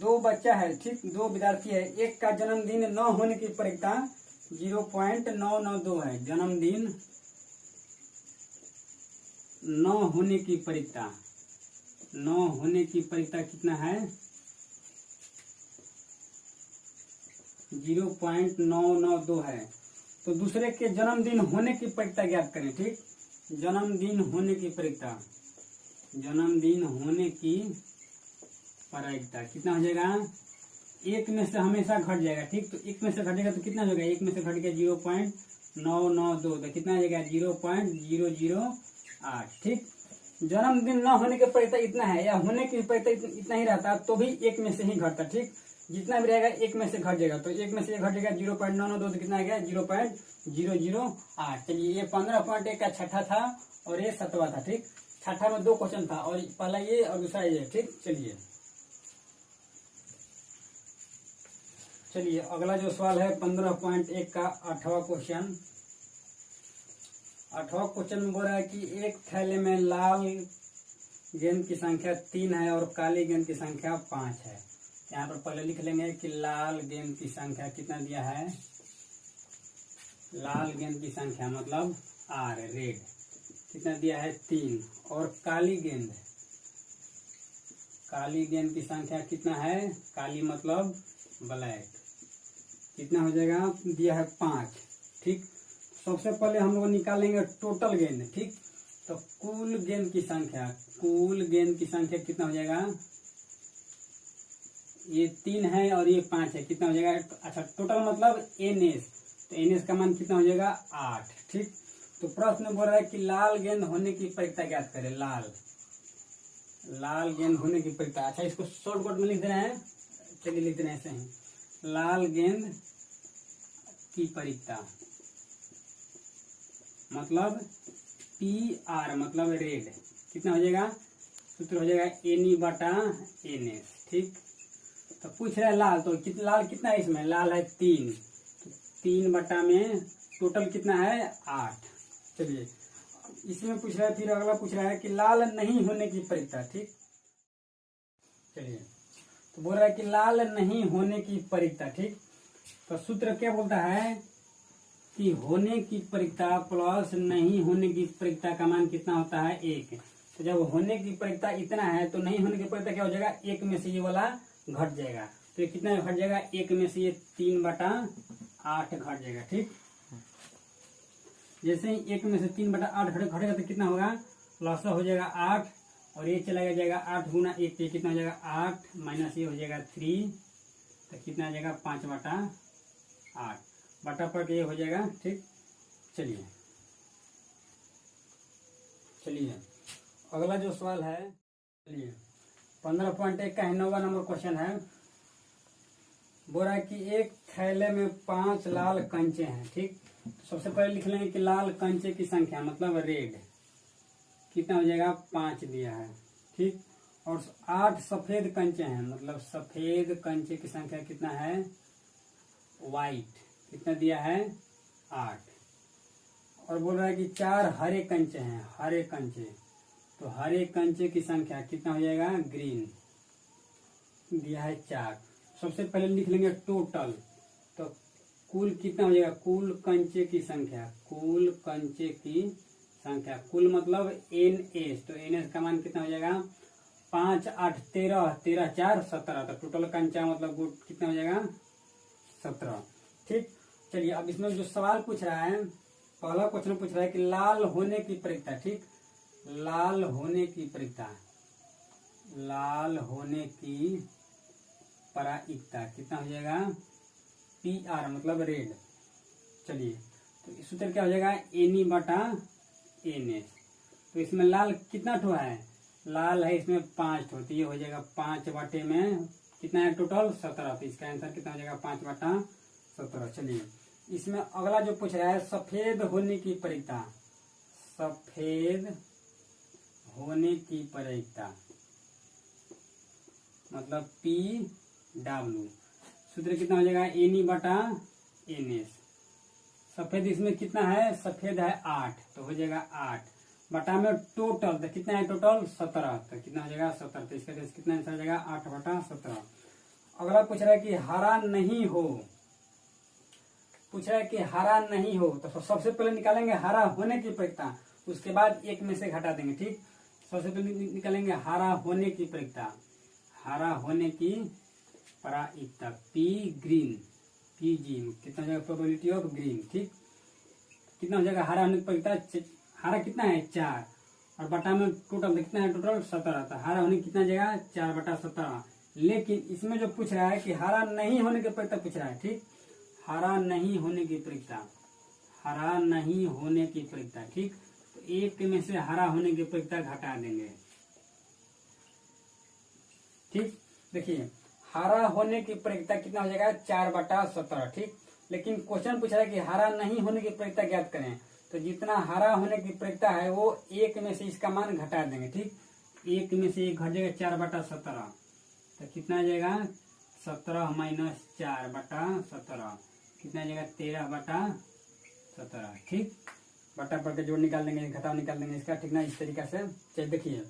2 बच्चा है। ठीक, 2 विद्यार्थी है, एक का जन्मदिन न होने की परिता 0.992 है। जन्मदिन न होने की परिता, न होने की परिता कितना है 0.992 है। तो दूसरे के जन्मदिन होने की परिता ज्ञात करें। ठीक, जन्मदिन होने की परिता, जन्मदिन होने की परिता कितना हो जाएगा, 1 में से हमेशा घट जाएगा। ठीक, तो 1 में से घटेगा तो कितना हो जाएगा, 1 में से घट गया 0.992, तो कितना आ जाएगा 0.008। ठीक, जन्मदिन न होने की परिता इतना है, या होने की परिता इतना ही रहता तो भी 1 में से ही घटता। ठीक, जितना भी रहेगा 1 में से घट जाएगा, तो 1 में से घट जाएगा 0.992, तो कितना आ गया 0.008। चलिए ये 15.1 का 6ठा था और ये 7वां था। ठीक, 6ठा में 2 क्वेश्चन था, और पहला ये और दूसरा ये। ठीक, चलिए चलिए अगला जो सवाल है 15.1 का 8वां क्वेश्चन। 8वां क्वेश्चन में बोल रहा है कि एक थैले में लाल गेंद की संख्या 3 है और काली गेंद की संख्या 5 है। यहाँ पर पहले लिख लेंगे कि लाल गेंद की संख्या कितना दिया है। लाल गेंद की संख्या मतलब आर रेड कितना दिया है 3, और काली गेंद की संख्या कितना है। काली मतलब ब्लैक कितना हो जाएगा दिया है 5। ठीक, सबसे पहले हम लोग निकालेंगे टोटल गेंद। ठीक, तो कुल गेंद की संख्या कितना हो जाएगा। ये 3 है और ये 5 है, कितना हो जाएगा। अच्छा, टोटल मतलब एनएस, तो एनएस का मान कितना हो जाएगा 8। ठीक, तो प्रश्न बोल रहा है कि लाल गेंद होने की परिकता ज्ञात करें। लाल गेंद होने की परिकता। अच्छा, इसको शॉर्टकट में लिख देना है। चलिए लिख देना ऐसे ही, लाल गेंद की परिकता मतलब PR मतलब रेड कितना हो जाएगा। सूत्र हो जाएगा NE/NS। ठीक, तो पूछ रहा है लाल, तो लाल कितना है इसमें। लाल है 3, तो 3 में टोटल कितना है 8। चलिए इसमें पूछ रहा है, फिर अगला पूछ रहा है कि लाल नहीं होने की परिकता। ठीक, चलिए तो बोल रहा है कि लाल नहीं होने की परिकता। ठीक, तो सूत्र क्या बोलता है कि होने की परिकता प्लस नहीं होने की परिकता का मान कितना होता है 1। तो जब होने की परिकता इतना है तो नहीं होने की परिकता क्या हो जाएगा, 1 में से ये वाला घट जाएगा। तो ये कितना घट जाएगा, 1 में से ये 3/8 घट जाएगा। ठीक, जैसे ही 1 में से 3/8 घटेगा तो कितना होगा, प्लस हो जाएगा 8, और ये चला जाएगा 8 गुना 1, तो कितना हो जाएगा 8 माइनस ये हो जाएगा 3, तो कितना आ जाएगा 5/8 बटा पर ये हो जाएगा। ठीक, चलिए अगला जो सवाल है, चलिए 15.1 का 9वां नंबर क्वेश्चन है। बोल रहा है कि एक थैले में 5 लाल कंचे हैं। ठीक, तो सबसे पहले लिख लेंगे कि लाल कंचे की संख्या मतलब रेड कितना हो जाएगा 5 दिया है। ठीक, और 8 सफेद कंचे हैं, मतलब सफेद कंचे की संख्या कितना है व्हाइट कितना दिया है 8। और बोल रहा है कि 4 हरे कंचे हैं, हरे कंचे, तो हरे कंचे की संख्या कितना हो जाएगा ग्रीन दिया है 4। सबसे पहले लिख लेंगे टोटल, तो कुल कितना हो जाएगा, कुल कंचे की संख्या, कुल मतलब NS, तो NS का मान कितना हो जाएगा 5 8 13 13 4 17, तो टोटल कंचा मतलब गुट कितना हो जाएगा 17। ठीक, चलिए अब इसमें जो सवाल पूछ रहा है, पहला क्वेश्चन पूछ रहा है कि लाल होने की परिकता। ठीक, लाल होने की परिकता कितना हो जाएगा PR मतलब रेड। चलिए तो इस सूत्र क्या हो जाएगा NE/NS। तो इसमें लाल कितना ठो है, लाल है इसमें 5 ठो, तो ये हो जाएगा 5 बटे में कितना है टोटल 17, तो इसका आंसर कितना हो जाएगा 5/17। चलिए इसमें अगला जो पूछ रहा है सफेद होने की परिकता, मतलब PW। सूत्र कितना हो जाएगा NE/NS। सफेद इसमें कितना है, सफेद है 8, तो हो जाएगा 8 बटा में टोटल, तो कितना है टोटल 17, तो कितना हो जाएगा 17, तो इसका कितना आंसर हो जाएगा 8/17। अगला पूछ रहा है कि हरा नहीं हो, तो सबसे पहले निकालेंगे हरा होने की परिकता, उसके बाद 1 में से घटा देंगे। ठीक, सबसे पहले निकालेंगे हरा होने की परिकता, P ग्रीन, कितना हो जाएगा प्रोबेबिलिटी ऑफ ग्रीन। ठीक, कितना हो जाएगा हरा होने की परिकता, हरा कितना है 4, और बटा में टोटल कितना है टोटल 17, तो हरा होने कितना जाएगा 4/17। लेकिन इसमें जो पूछ रहा है कि हरा नहीं होने की परिकता पूछ रहा है। ठीक, हरा नहीं होने की परिकता। ठीक, तो 1 में से हरा होने की परिकता घटा देंगे। ठीक, देखिए हरा होने की परिकता कितना हो जाएगा 4/17। ठीक, लेकिन क्वेश्चन पूछ रहा है कि हरा नहीं होने की परिकता ज्ञात करें, तो जितना हरा होने की परिकता है वो 1 में से इसका मान घटा देंगे। ठीक, 1 में से 1 घट जाएगा 4/17, तो कितना आ जाएगा 17 माइनस 4 बटा 17 कितना आ जाएगा 13 बटा 17। ठीक, बटा पढ़ के जोड़ निकाल देंगे, घटाव निकाल देंगे इसका। ठीक ना, इस तरीका से। चलिए देखिए,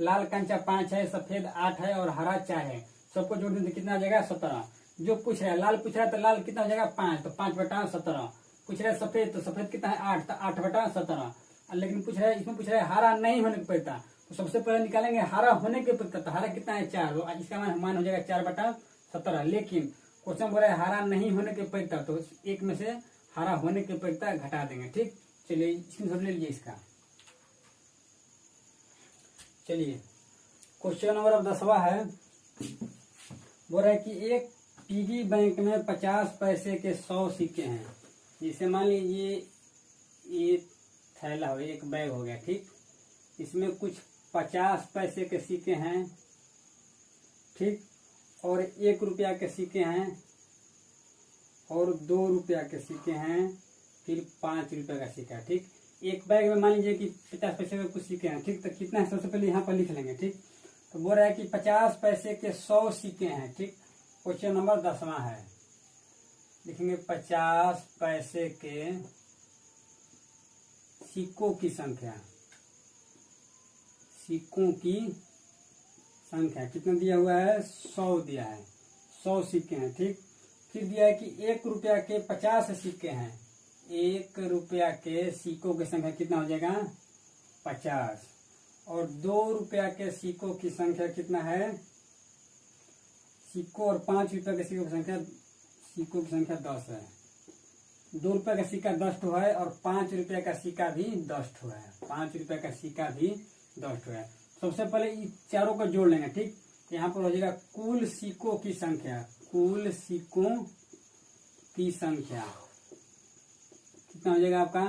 लाल कंचा 5 है, सफेद 8 है और हरा 4 है, सबको जोड़ देंगे कितना आ जाएगा 17। जो पूछ रहा है लाल पूछ रहा है तो लाल कितना हो जाएगा 5, तो 5 बटा 17। पूछ रहा है सफेद तो सफेद कितना है 8, तो 8 बटा 17। लेकिन पूछ रहा है, इसमें पूछ रहा है हरा नहीं होने की परिता, तो सबसे पहले निकालेंगे हरा होने की परिता। तो हरा कितना है 4, तो इसका मान हो जाएगा 4 बटा 17। लेकिन क्वेश्चन बोल रहा है हरा नहीं होने की परिता, तो एक में से हरा होने की परिता घटा देंगे। ठीक, चलिए स्क्रीनशॉट ले लीजिए इसका। चलिए क्वेश्चन नंबर अब 10वां है। बोल रहा है कि एक पिगी बैंक में 50 पैसे के 100 सिक्के हैं। जैसे मान लीजिए ये थैला हो, एक बैग हो गया। ठीक, इसमें कुछ 50 पैसे के सिक्के हैं। ठीक, और 1 रुपया के सिक्के हैं और 2 रुपया के सिक्के हैं, फिर 5 रुपया का सिक्का। ठीक, एक बैग में मान लीजिए कि 50 पैसे के कुछ सिक्के हैं। ठीक, तो कितना है सबसे पहले यहाँ पर लिख लेंगे। ठीक, तो बोल रहा है कि 50 पैसे के 100 सिक्के हैं। ठीक, क्वेश्चन नंबर 10वां है। लिखेंगे 50 पैसे के सिक्कों की संख्या, सिक्कों की संख्या कितना दिया हुआ है 100 दिया है, 100 सिक्के हैं। ठीक, फिर दिया है कि 1 रुपया के 50 सिक्के हैं। 1 रुपया के सिक्कों की संख्या कितना हो जाएगा 50, और 2 रुपया के सिक्कों की संख्या कितना है, सिक्कों और 5 रुपया के सिक्कों की संख्या 10 है। 2 रुपया का सिक्का 10 ठो है और 5 रुपया का सिक्का भी 10 ठो है। 5 रुपया का सिक्का भी 10 ठो है। सबसे पहले इन चारों को जोड़ लेंगे। ठीक, यहाँ पर हो जाएगा कुल सिक्कों की संख्या, कुल सिक्कों की संख्या कितना हो जाएगा आपका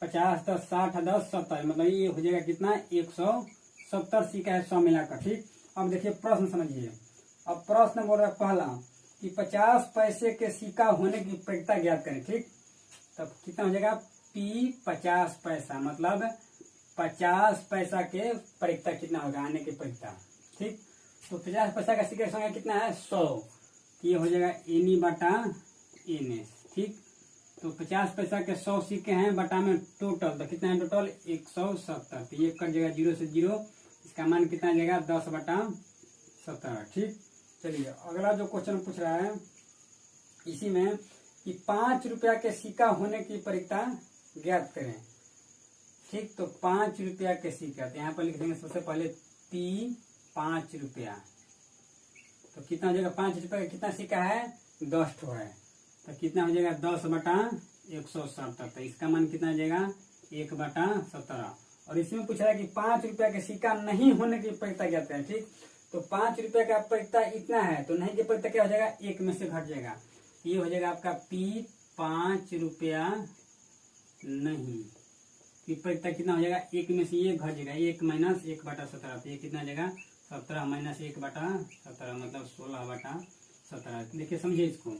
50 10 60 10 70, मतलब ये हो जाएगा कितना 170 सिक्का है 100 मिलाकर। ठीक, अब देखिए प्रश्न समझिए। अब प्रश्न बोल रहा है पहला कि 50 पैसे के सिक्का होने की प्रयोक्ता ज्ञात करें। ठीक, तब कितना हो जाएगा P 50 पैसा, मतलब 50 पैसा के प्रयोक्ता कितना होगा आने के प्रयोक्ता। ठीक, तो 50 पैसा का सिक्का संख्या कितना है 100, ये हो जाएगा एनी बटा एन। ठीक, तो 50 पैसा के 100 सिक्के हैं बटा में टोटल, तो कितना है टोटल 170, तो ये कट जाएगा 0 से 0, इसका मान कितना आ जाएगा 10 बटा 17। ठीक, चलिए अगला जो क्वेश्चन पूछ रहा है इसी में कि 5 रुपया के सिक्का होने की प्रयोक्ता ज्ञात करें। ठीक, तो 5 रुपया के सिक्का, तो यहाँ पर लिख देंगे सबसे पहले P 5 रुपया, तो कितना हो जाएगा 5 रुपया का कितना सिक्का है 10 ठो है, तो कितना हो जाएगा 10 बटा 170, तो इसका मान कितना आ जाएगा 1 बटा 17। और इसमें पूछ रहा है कि 5 रुपया के सिक्का नहीं होने की प्रयोक्ता ज्ञात करें। ठीक, तो 5 रुपया का प्रयोक्ता इतना है, तो नहीं की प्रयोक्ता क्या हो जाएगा 1 में से घट जाएगा, ये हो जाएगा आपका P 5 रुपया नहीं की प्रयोक्ता कितना हो जाएगा 1 में से ये घट जाएगा, 1 माइनस 1 बटा 17, तो ये कितना आ जाएगा 17 माइनस 1 बटा 17, मतलब 16 बटा 17। देखिए समझिए इसको।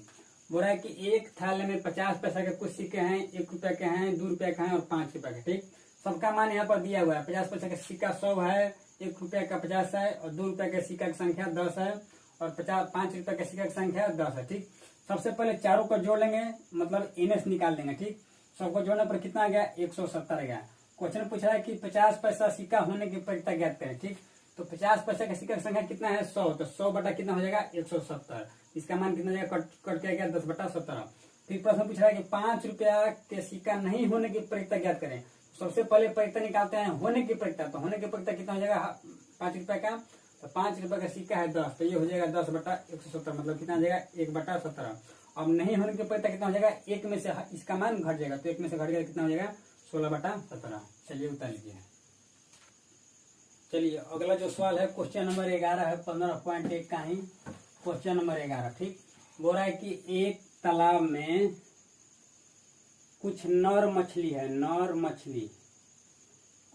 बोल रहा है कि एक थाले में 50 पैसा के कुछ सिक्के हैं, 1 रुपया के हैं, 2 रुपया के हैं और 5 रुपया के। ठीक, सबका मान यहाँ पर दिया हुआ है। 50 पैसा का सिक्का 100 है, 1 रुपया का 50 है और 2 रुपया के सिक्का की संख्या 10 है और 5 रुपया के सिक्का की संख्या 10 है। ठीक, सबसे पहले चारों को जोड़ लेंगे, मतलब NS निकाल देंगे। ठीक, सबको जोड़ने पर कितना आ गया 170 आ गया। क्वेश्चन पूछ रहा है कि 50 पैसा सिक्का होने की प्रयोक्ता ज्ञात करें। ठीक, तो 50 पैसा का सिक्का की संख्या कितना है 100, तो 100 बटा कितना हो जाएगा 170, इसका मान कितना जाएगा कट के गया 10 बटा 17। फिर प्रश्न पूछ रहा है कि 5 रुपया के सिक्का नहीं होने की प्रयोक्ता ज्ञात करें। सबसे पहले प्रयोक्ता निकालते हैं होने की प्रयोक्ता, तो होने की प्रयोक्ता कितना हो जाएगा 5 रुपया का, तो 5 रुपया का सिक्का है 10, तो ये हो जाएगा 10 बटा 170, मतलब कितना हो जाएगा 1 बटा 17। अब नहीं होने की प्रयोक्ता कितना हो जाएगा 1 में से इसका मान घट जाएगा, तो 1 में से घट गया कितना हो जाएगा 16 बटा 17। चलिए उतार लीजिए। चलिए अगला जो सवाल है क्वेश्चन नंबर 11 है, 15.1 का ही क्वेश्चन नंबर 11। ठीक, बोल रहा है कि एक तालाब में कुछ नर मछली है, नर मछली,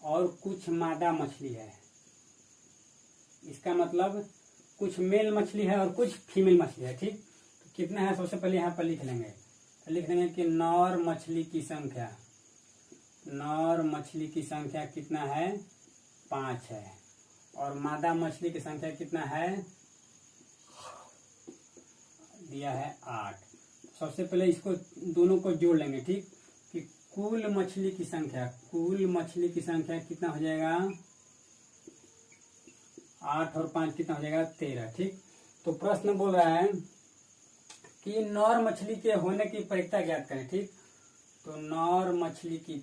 और कुछ मादा मछली है। इसका मतलब कुछ मेल मछली है और कुछ फीमेल मछली है। ठीक, तो कितना है सबसे पहले यहाँ पर लिख लेंगे, तो लिख देंगे कि नर मछली की संख्या, नर मछली की संख्या कितना है 5 है, और मादा मछली की संख्या कितना है दिया है 8। सबसे पहले इसको दोनों को जोड़ लेंगे, ठीक, कि कुल मछली की संख्या कितना हो जाएगा, 8 और 5 कितना हो जाएगा, 13, ठीक। तो प्रश्न बोल रहा है कि नॉर मछली के होने की परिकता ज्ञात करें, ठीक। तो नॉर मछली की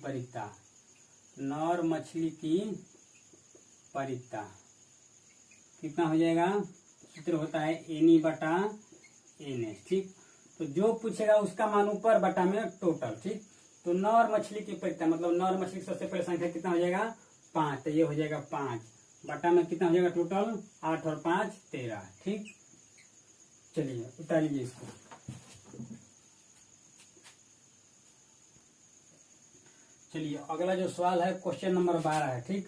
परिकता कितना हो जाएगा, सूत्र होता है एनी बटा एनएस, ठीक। तो जो पूछेगा उसका मान ऊपर बटा में टोटल, ठीक। तो नॉर मछली की परिकता मतलब नॉर मछली की सबसे पहले संख्या कितना हो जाएगा, 5, तो ये हो जाएगा 5 बटा में कितना हो जाएगा टोटल, 8 और 5 13, ठीक। चलिए उतार लीजिए इसको। चलिए अगला जो सवाल है क्वेश्चन नंबर 12 है, ठीक।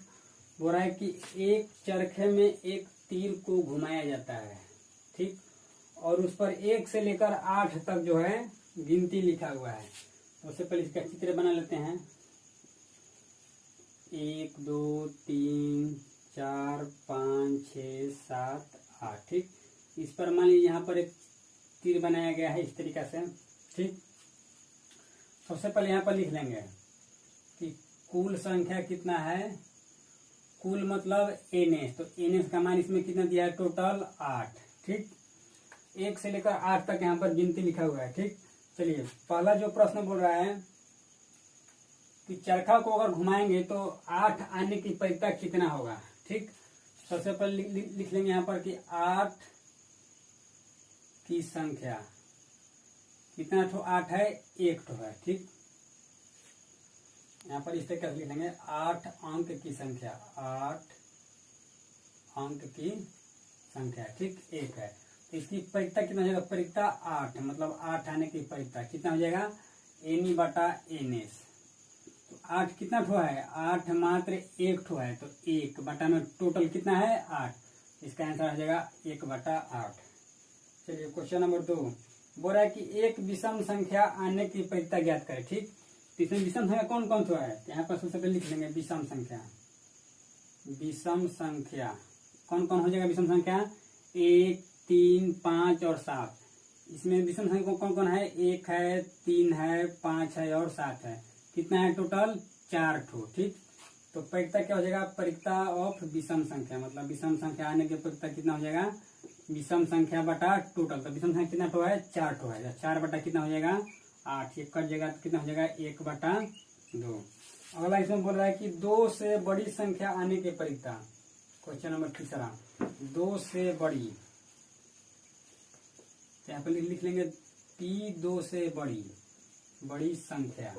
बोल रहा है कि एक चरखे में एक तीर को घुमाया जाता है, ठीक, और उस पर 1 से लेकर 8 तक जो है गिनती लिखा हुआ है। तो उससे पहले इसका चित्र बना लेते हैं। 1 2 3 4 5 6 7 8, ठीक। इस पर मान लीजिए यहाँ पर एक तीर बनाया गया है इस तरीका से, ठीक। सबसे पहले यहाँ पर लिख लेंगे कि कुल संख्या कितना है, कुल मतलब एनएस, तो एनएस का मान इसमें कितना दिया है, टोटल 8, ठीक। 1 से लेकर 8 तक यहाँ पर गिनती लिखा हुआ है, ठीक। चलिए पहला जो प्रश्न बोल रहा है कि चरखा को अगर घुमाएंगे तो 8 आने की परिकता कितना होगा, ठीक। सबसे पहले लिख लेंगे यहाँ पर कि 8 की संख्या कितना ठो 8 है, 1 ठो है, ठीक। यहाँ पर इस तरीके से लिख लेंगे 8 अंक की संख्या, 8 अंक की संख्या, ठीक, 1 है। तो इसकी परिकता कितना हो जाएगा, परिकता 8 मतलब 8 आने की परिकता कितना हो जाएगा, एनी बटा एनएस। तो 8 कितना ठो है, 8 मात्र 1 ठो है, तो 1 बटा में टोटल कितना है 8, इसका आंसर हो जाएगा 1 बटा 8। चलिए क्वेश्चन नंबर 2 बोल रहा है कि एक विषम संख्या आने की परिकता ज्ञात करें, ठीक। तो इसमें विषम संख्या कौन कौन सा है, यहाँ पर सबसे पहले लिख लेंगे विषम संख्या कौन कौन हो जाएगा, विषम संख्या 1 3 5 और 7। इसमें विषम संख्या कौन कौन है, 1 है 3 है 5 है और 7 है, कितना है टोटल 4 ठो, ठीक। तो परिकता क्या हो जाएगा, परिकता ऑफ विषम संख्या मतलब विषम संख्या आने की परिकता कितना हो जाएगा, विषम संख्या बटा टोटल। तो विषम संख्या कितना ठो है, 4 ठो है, 4 बटा कितना हो जाएगा 8, ये कट जाएगा तो कितना हो जाएगा 1 बटा 2। अगला इसमें बोल रहा है कि 2 से बड़ी संख्या आने की परिकता, क्वेश्चन नंबर 3 2 से बड़ी, यहाँ पर लिख लेंगे P 2 से बड़ी संख्या।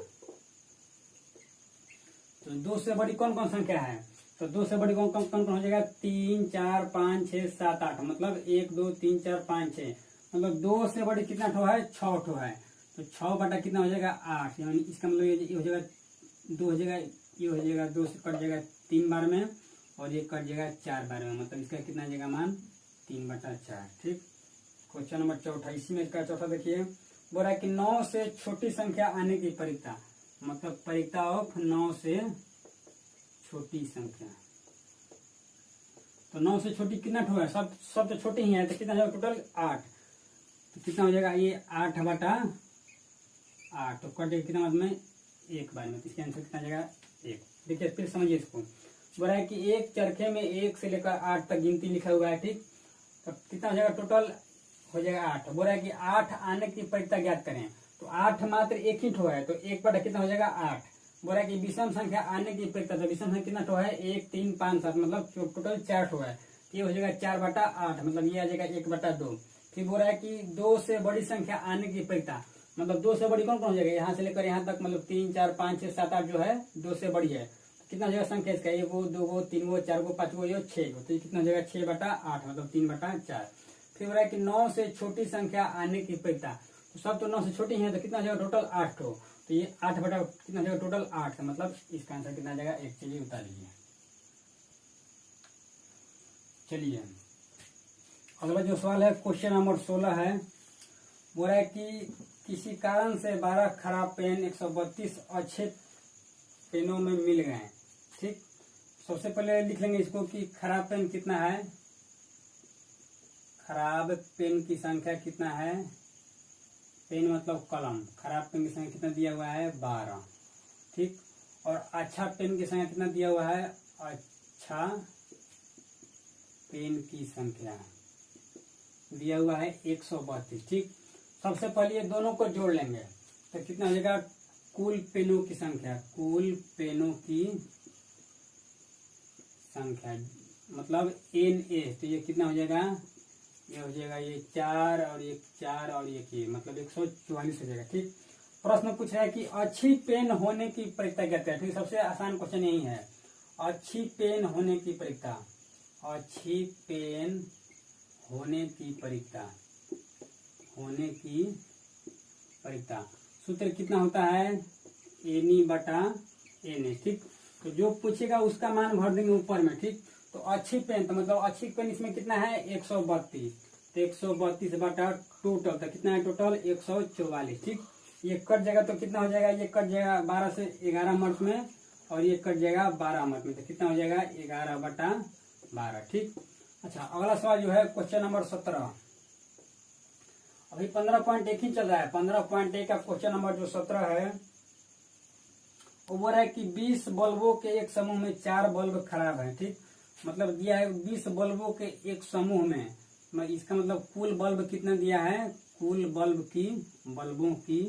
तो 2 से बड़ी कौन कौन संख्या है, तो 2 से बड़ी कौन कौन हो जाएगा, 3 4 5 6 7 8 मतलब 1 2 3 4 5 6 मतलब 2 से बड़ी कितना ठो है, 6 ठो है। तो 6 बटा कितना हो जाएगा 8, यानी इसका मतलब ये हो जाएगा 2 हो जाएगा, ये हो जाएगा 2 से कट जाएगा 3 बार में और ये कट जाएगा 4 बार में, मतलब इसका कितना जाएगा मान 3 बटा 4, ठीक। क्वेश्चन नंबर 4 इसी में इसका चौथा देखिए, बोल रहा है कि 9 से छोटी संख्या आने की परिकता मतलब परिकता ऑफ 9 से छोटी संख्या। तो 9 से छोटी कितना ठो है, सब तो छोटे ही है, तो कितना जाएगा टोटल 8, तो कितना हो जाएगा ये 8 बटा 8, तो कट जाएगा कितना मतलब 1 बार में, इसके आंसर कितना जाएगा 1। देखिए फिर समझिए इसको, बोल रहा है कि एक चरखे में 1 से लेकर 8 तक गिनती लिखा हुआ है, ठीक। तो कितना हो जाएगा टोटल हो जाएगा 8। बोल रहा है कि 8 आने की परिकता ज्ञात करें, तो 8 मात्र 1 ही ठो है, तो 1 बटा कितना हो जाएगा 8। बोल रहा है कि विषम संख्या आने की परिकता, तो विषम संख्या कितना ठो है, 1 3 5 7 मतलब टोटल 4 ठो है, ये हो जाएगा 4 बटा 8 मतलब ये आ जाएगा 1 बटा 2। फिर बोल रहा है कि 2 से बड़ी संख्या आने की परिकता मतलब 2 से बड़ी कौन कौन हो जाएगा, यहाँ से लेकर यहाँ तक मतलब 3 4 5 6 7 8 जो है 2 से बड़ी है, तो कितना हो जाएगा संख्या इसका 1 2 3 4 5 6, तो कितना हो जाएगा 6 बटा 8 मतलब 3 बटा 4। फिर बोल रहा है कि 9 से छोटी संख्या आने की परिकता, तो सब तो 9 से छोटी है, तो कितना हो जाएगा टोटल 8 ठो, तो ये 8 बटा कितना हो जाएगा टोटल 8, मतलब इसका आंसर कितना जाएगा 1। चलिए उतार लीजिए। चलिए अगला जो सवाल है क्वेश्चन नंबर 16 है, बोल रहा है कि किसी कारण से 12 खराब पेन 132 अच्छे पेनों में मिल गए, ठीक। सबसे पहले लिख लेंगे इसको कि खराब पेन कितना है, खराब पेन की संख्या कितना है पेन मतलब कलम। खराब पेन की संख्या कितना दिया हुआ है 12, ठीक। और अच्छा पेन की संख्या कितना दिया हुआ है, अच्छा पेन की संख्या दिया हुआ है 132, ठीक। सबसे पहले ये दोनों को जोड़ लेंगे तो कितना हो जाएगा, कुल पेनों की संख्या, कुल पेनों की संख्या मतलब NA, तो ये कितना हो जाएगा, ये हो जाएगा ये 4 और एक 4 और एक ये मतलब 144 हो जाएगा, ठीक। प्रश्न पूछ रहा है कि अच्छी पेन होने की परीक्षा क्या है, ठीक। सबसे आसान क्वेश्चन यही है, अच्छी पेन होने की परीक्षा, अच्छी पेन होने की परीक्षा, होने की परीक्षा। सूत्र कितना होता है, NE बटा NA, ठीक। तो जो पूछेगा उसका मान भर देंगे ऊपर में, ठीक। तो अच्छी पेन, तो मतलब अच्छी पेन इसमें कितना है 132, तो 132 बटा टोटल, तो कितना है टोटल 144, ठीक। ये कट जाएगा तो कितना हो जाएगा, ये कट जाएगा 12 से 11 मर्थ में और ये कट जाएगा 12 मर्थ में, तो कितना हो जाएगा 11 बटा 12, ठीक। अच्छा, अगला सवाल जो है क्वेश्चन नंबर 17। अभी 15.1 ही चल रहा है। 15.1 का क्वेश्चन नंबर जो 17 है वो बोल रहा है कि 20 बल्बों के एक समूह में 4 बल्ब खराब है, ठीक। मतलब दिया है 20 बल्बों के एक समूह में, इसका मतलब कुल बल्ब कितना दिया है, कुल बल्बों की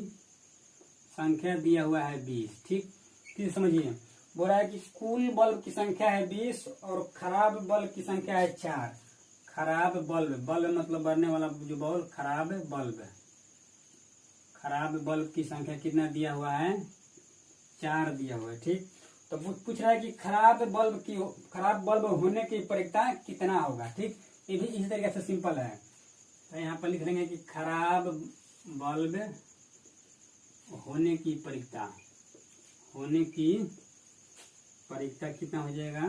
संख्या दिया हुआ है 20, ठीक। फिर समझिए, बोल रहा है कि कुल बल्ब की संख्या है 20 और खराब बल्ब की संख्या है 4। खराब बल्ब, बल्ब मतलब बढ़ने वाला जो बल्ब, खराब बल्ब की संख्या कितना दिया हुआ है, 4 दिया हुआ है, ठीक। तो पूछ रहा है कि खराब बल्ब होने की परीक्षा कितना होगा, ठीक। ये भी इसी तरीके से सिंपल है। तो यहाँ पर लिख लेंगे कि खराब बल्ब होने की परीक्षा कितना हो जाएगा,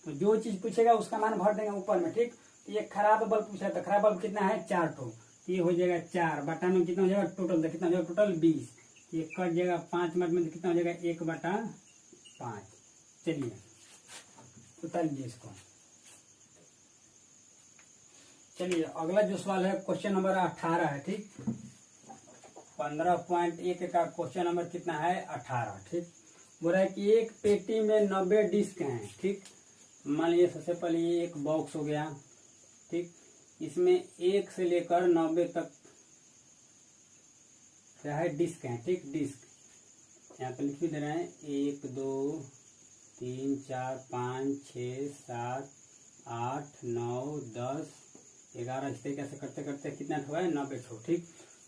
तो जो चीज पूछेगा उसका मान भर देंगे ऊपर में, ठीक। तो ये खराब बल्ब पूछा है, तो खराब बल्ब कितना है 4 ठो, तो ये हो जाएगा 4 बटा में कितना हो जाएगा टोटल, कितना हो जाएगा टोटल 20, ये कट जाएगा 5 मिनट में, तो कितना हो जाएगा 1 बटा 5। चलिए उतार लीजिए इसको। चलिए अगला जो सवाल है क्वेश्चन नंबर 18 है, ठीक। 15.1 का क्वेश्चन नंबर कितना है 18, ठीक। बोल रहा है कि एक पेटी में 90 डिस्क हैं, ठीक। मान लीजिए सबसे पहले ये एक बॉक्स हो गया, ठीक। इसमें 1 से लेकर 90 तक क्या है डिस्क है, ठीक। डिस्क यहाँ पे लिख भी दे रहे हैं 1 2 3 4 5 6 7 8 9 10 11, इस तरीके से करते करते कितना ठो है 90 ठो, ठीक।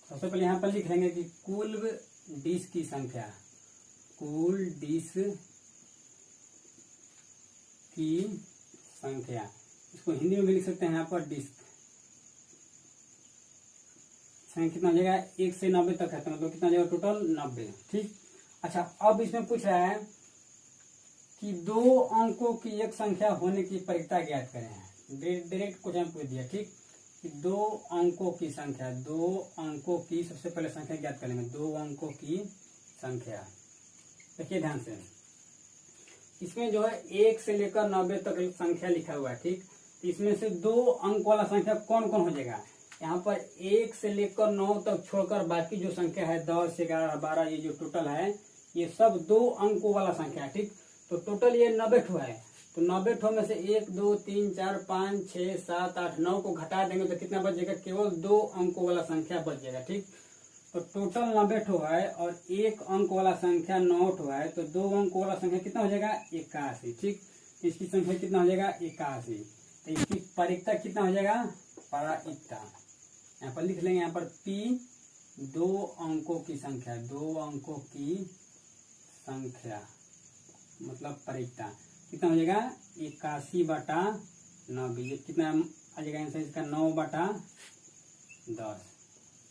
सबसे पहले यहाँ पर लिख लेंगे कि कुल डिस्क की संख्या, कुल डिस्क की संख्या, इसको हिंदी में भी लिख सकते हैं यहाँ पर डिस्क संख्या कितना हो जाएगा 1 से 90 तक है, तो मतलब कितना हो जाएगा टोटल 90, ठीक। अच्छा, अब इसमें पूछ रहा है कि 2 अंकों की एक संख्या होने की परीक्षा ज्ञात करें। डायरेक्ट क्वेश्चन पूछ दिया, ठीक। कि 2 अंकों की संख्या, 2 अंकों की सबसे पहले संख्या ज्ञात करेंगे, 2 अंकों की संख्या। देखिए ध्यान से, इसमें जो है 1 से लेकर 90 तक संख्या लिखा हुआ है, ठीक। इसमें से 2 अंक वाला संख्या कौन कौन हो जाएगा, यहाँ पर 1 से लेकर 9 तक छोड़कर बाकी जो संख्या है 10 11 12 ये जो टोटल है ये सब 2 अंकों वाला संख्या है, ठीक। तो टोटल ये 90 ठो है, तो 90 ठो में से 1 2 3 4 5 6 7 8 9 को घटा देंगे तो कितना बच जाएगा, केवल 2 अंकों वाला संख्या बच जाएगा, ठीक। तो टोटल 90 ठो है और 1 अंक वाला संख्या 9 ठो है, तो 2 अंक वाला संख्या कितना हो जाएगा 81, ठीक। इसकी संख्या कितना हो जाएगा 81, तो इसकी परीक्षा कितना हो जाएगा पराइकता। यहाँ पर लिख लेंगे, यहाँ पर P 2 अंकों की संख्या, 2 अंकों की संख्या मतलब परीक्षा कितना हो जाएगा 81 बटा 90, ये कितना आ जाएगा आंसर इसका 9 बटा 10,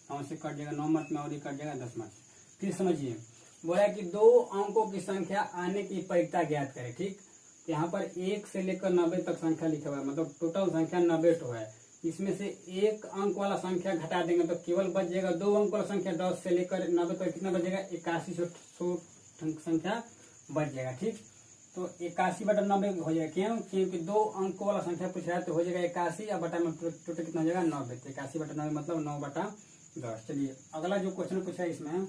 9 से कट जाएगा 9 मत में और ये कट जाएगा 10 मत। फिर समझिए, बोला कि 2 अंकों की संख्या आने की परीक्षा ज्ञात करें, ठीक। यहाँ पर 1 से लेकर 90 तक संख्या लिखा हुआ है, मतलब टोटल संख्या 90 ठो है। इसमें से 1 अंक वाला संख्या घटा देंगे तो केवल बच जाएगा 2 अंक वाला संख्या, 10 से लेकर 90 तक कितना बच जाएगा 81 संख्या बच जाएगा, ठीक। तो 81 बटा 90 हो जाएगा, क्यों, क्योंकि 2 अंकों वाला संख्या पूछ रहा है तो हो जाएगा 81 और बटा में टोटल कितना हो जाएगा 90, तो 81 बटा 90 मतलब 9 बटा 10। चलिए अगला जो क्वेश्चन पूछा है इसमें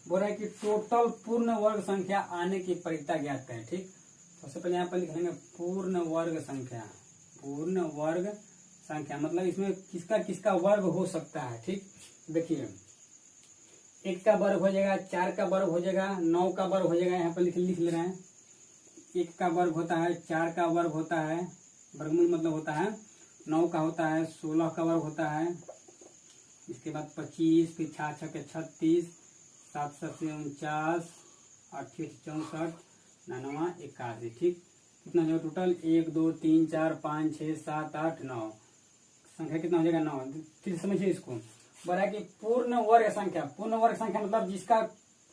बोल रहा है कि टोटल पूर्ण वर्ग संख्या आने की परिता ज्ञात करें। ठीक, सबसे पहले यहाँ पर लिख लेंगे पूर्ण वर्ग संख्या। पूर्ण वर्ग संख्या मतलब इसमें किसका किसका वर्ग हो सकता है। ठीक, देखिए 1 का वर्ग हो जाएगा, 4 का वर्ग हो जाएगा, 9 का वर्ग हो जाएगा। यहाँ पर लिख ले रहे हैं 1 का वर्ग होता है, 4 का वर्ग होता है, वर्गमूल मतलब होता है, 9 का होता है, 16 का वर्ग होता है, इसके बाद 25, फिर 6 के 36, 7 से 49, 8 से 64, 9 81। ठीक, कितना हो जाएगा टोटल 1 2 3 4 5 6 7 8 9 संख्या कितना हो जाएगा 9। फिर समझिए इसको बोला कि पूर्ण वर्ग संख्या। पूर्ण वर्ग संख्या मतलब जिसका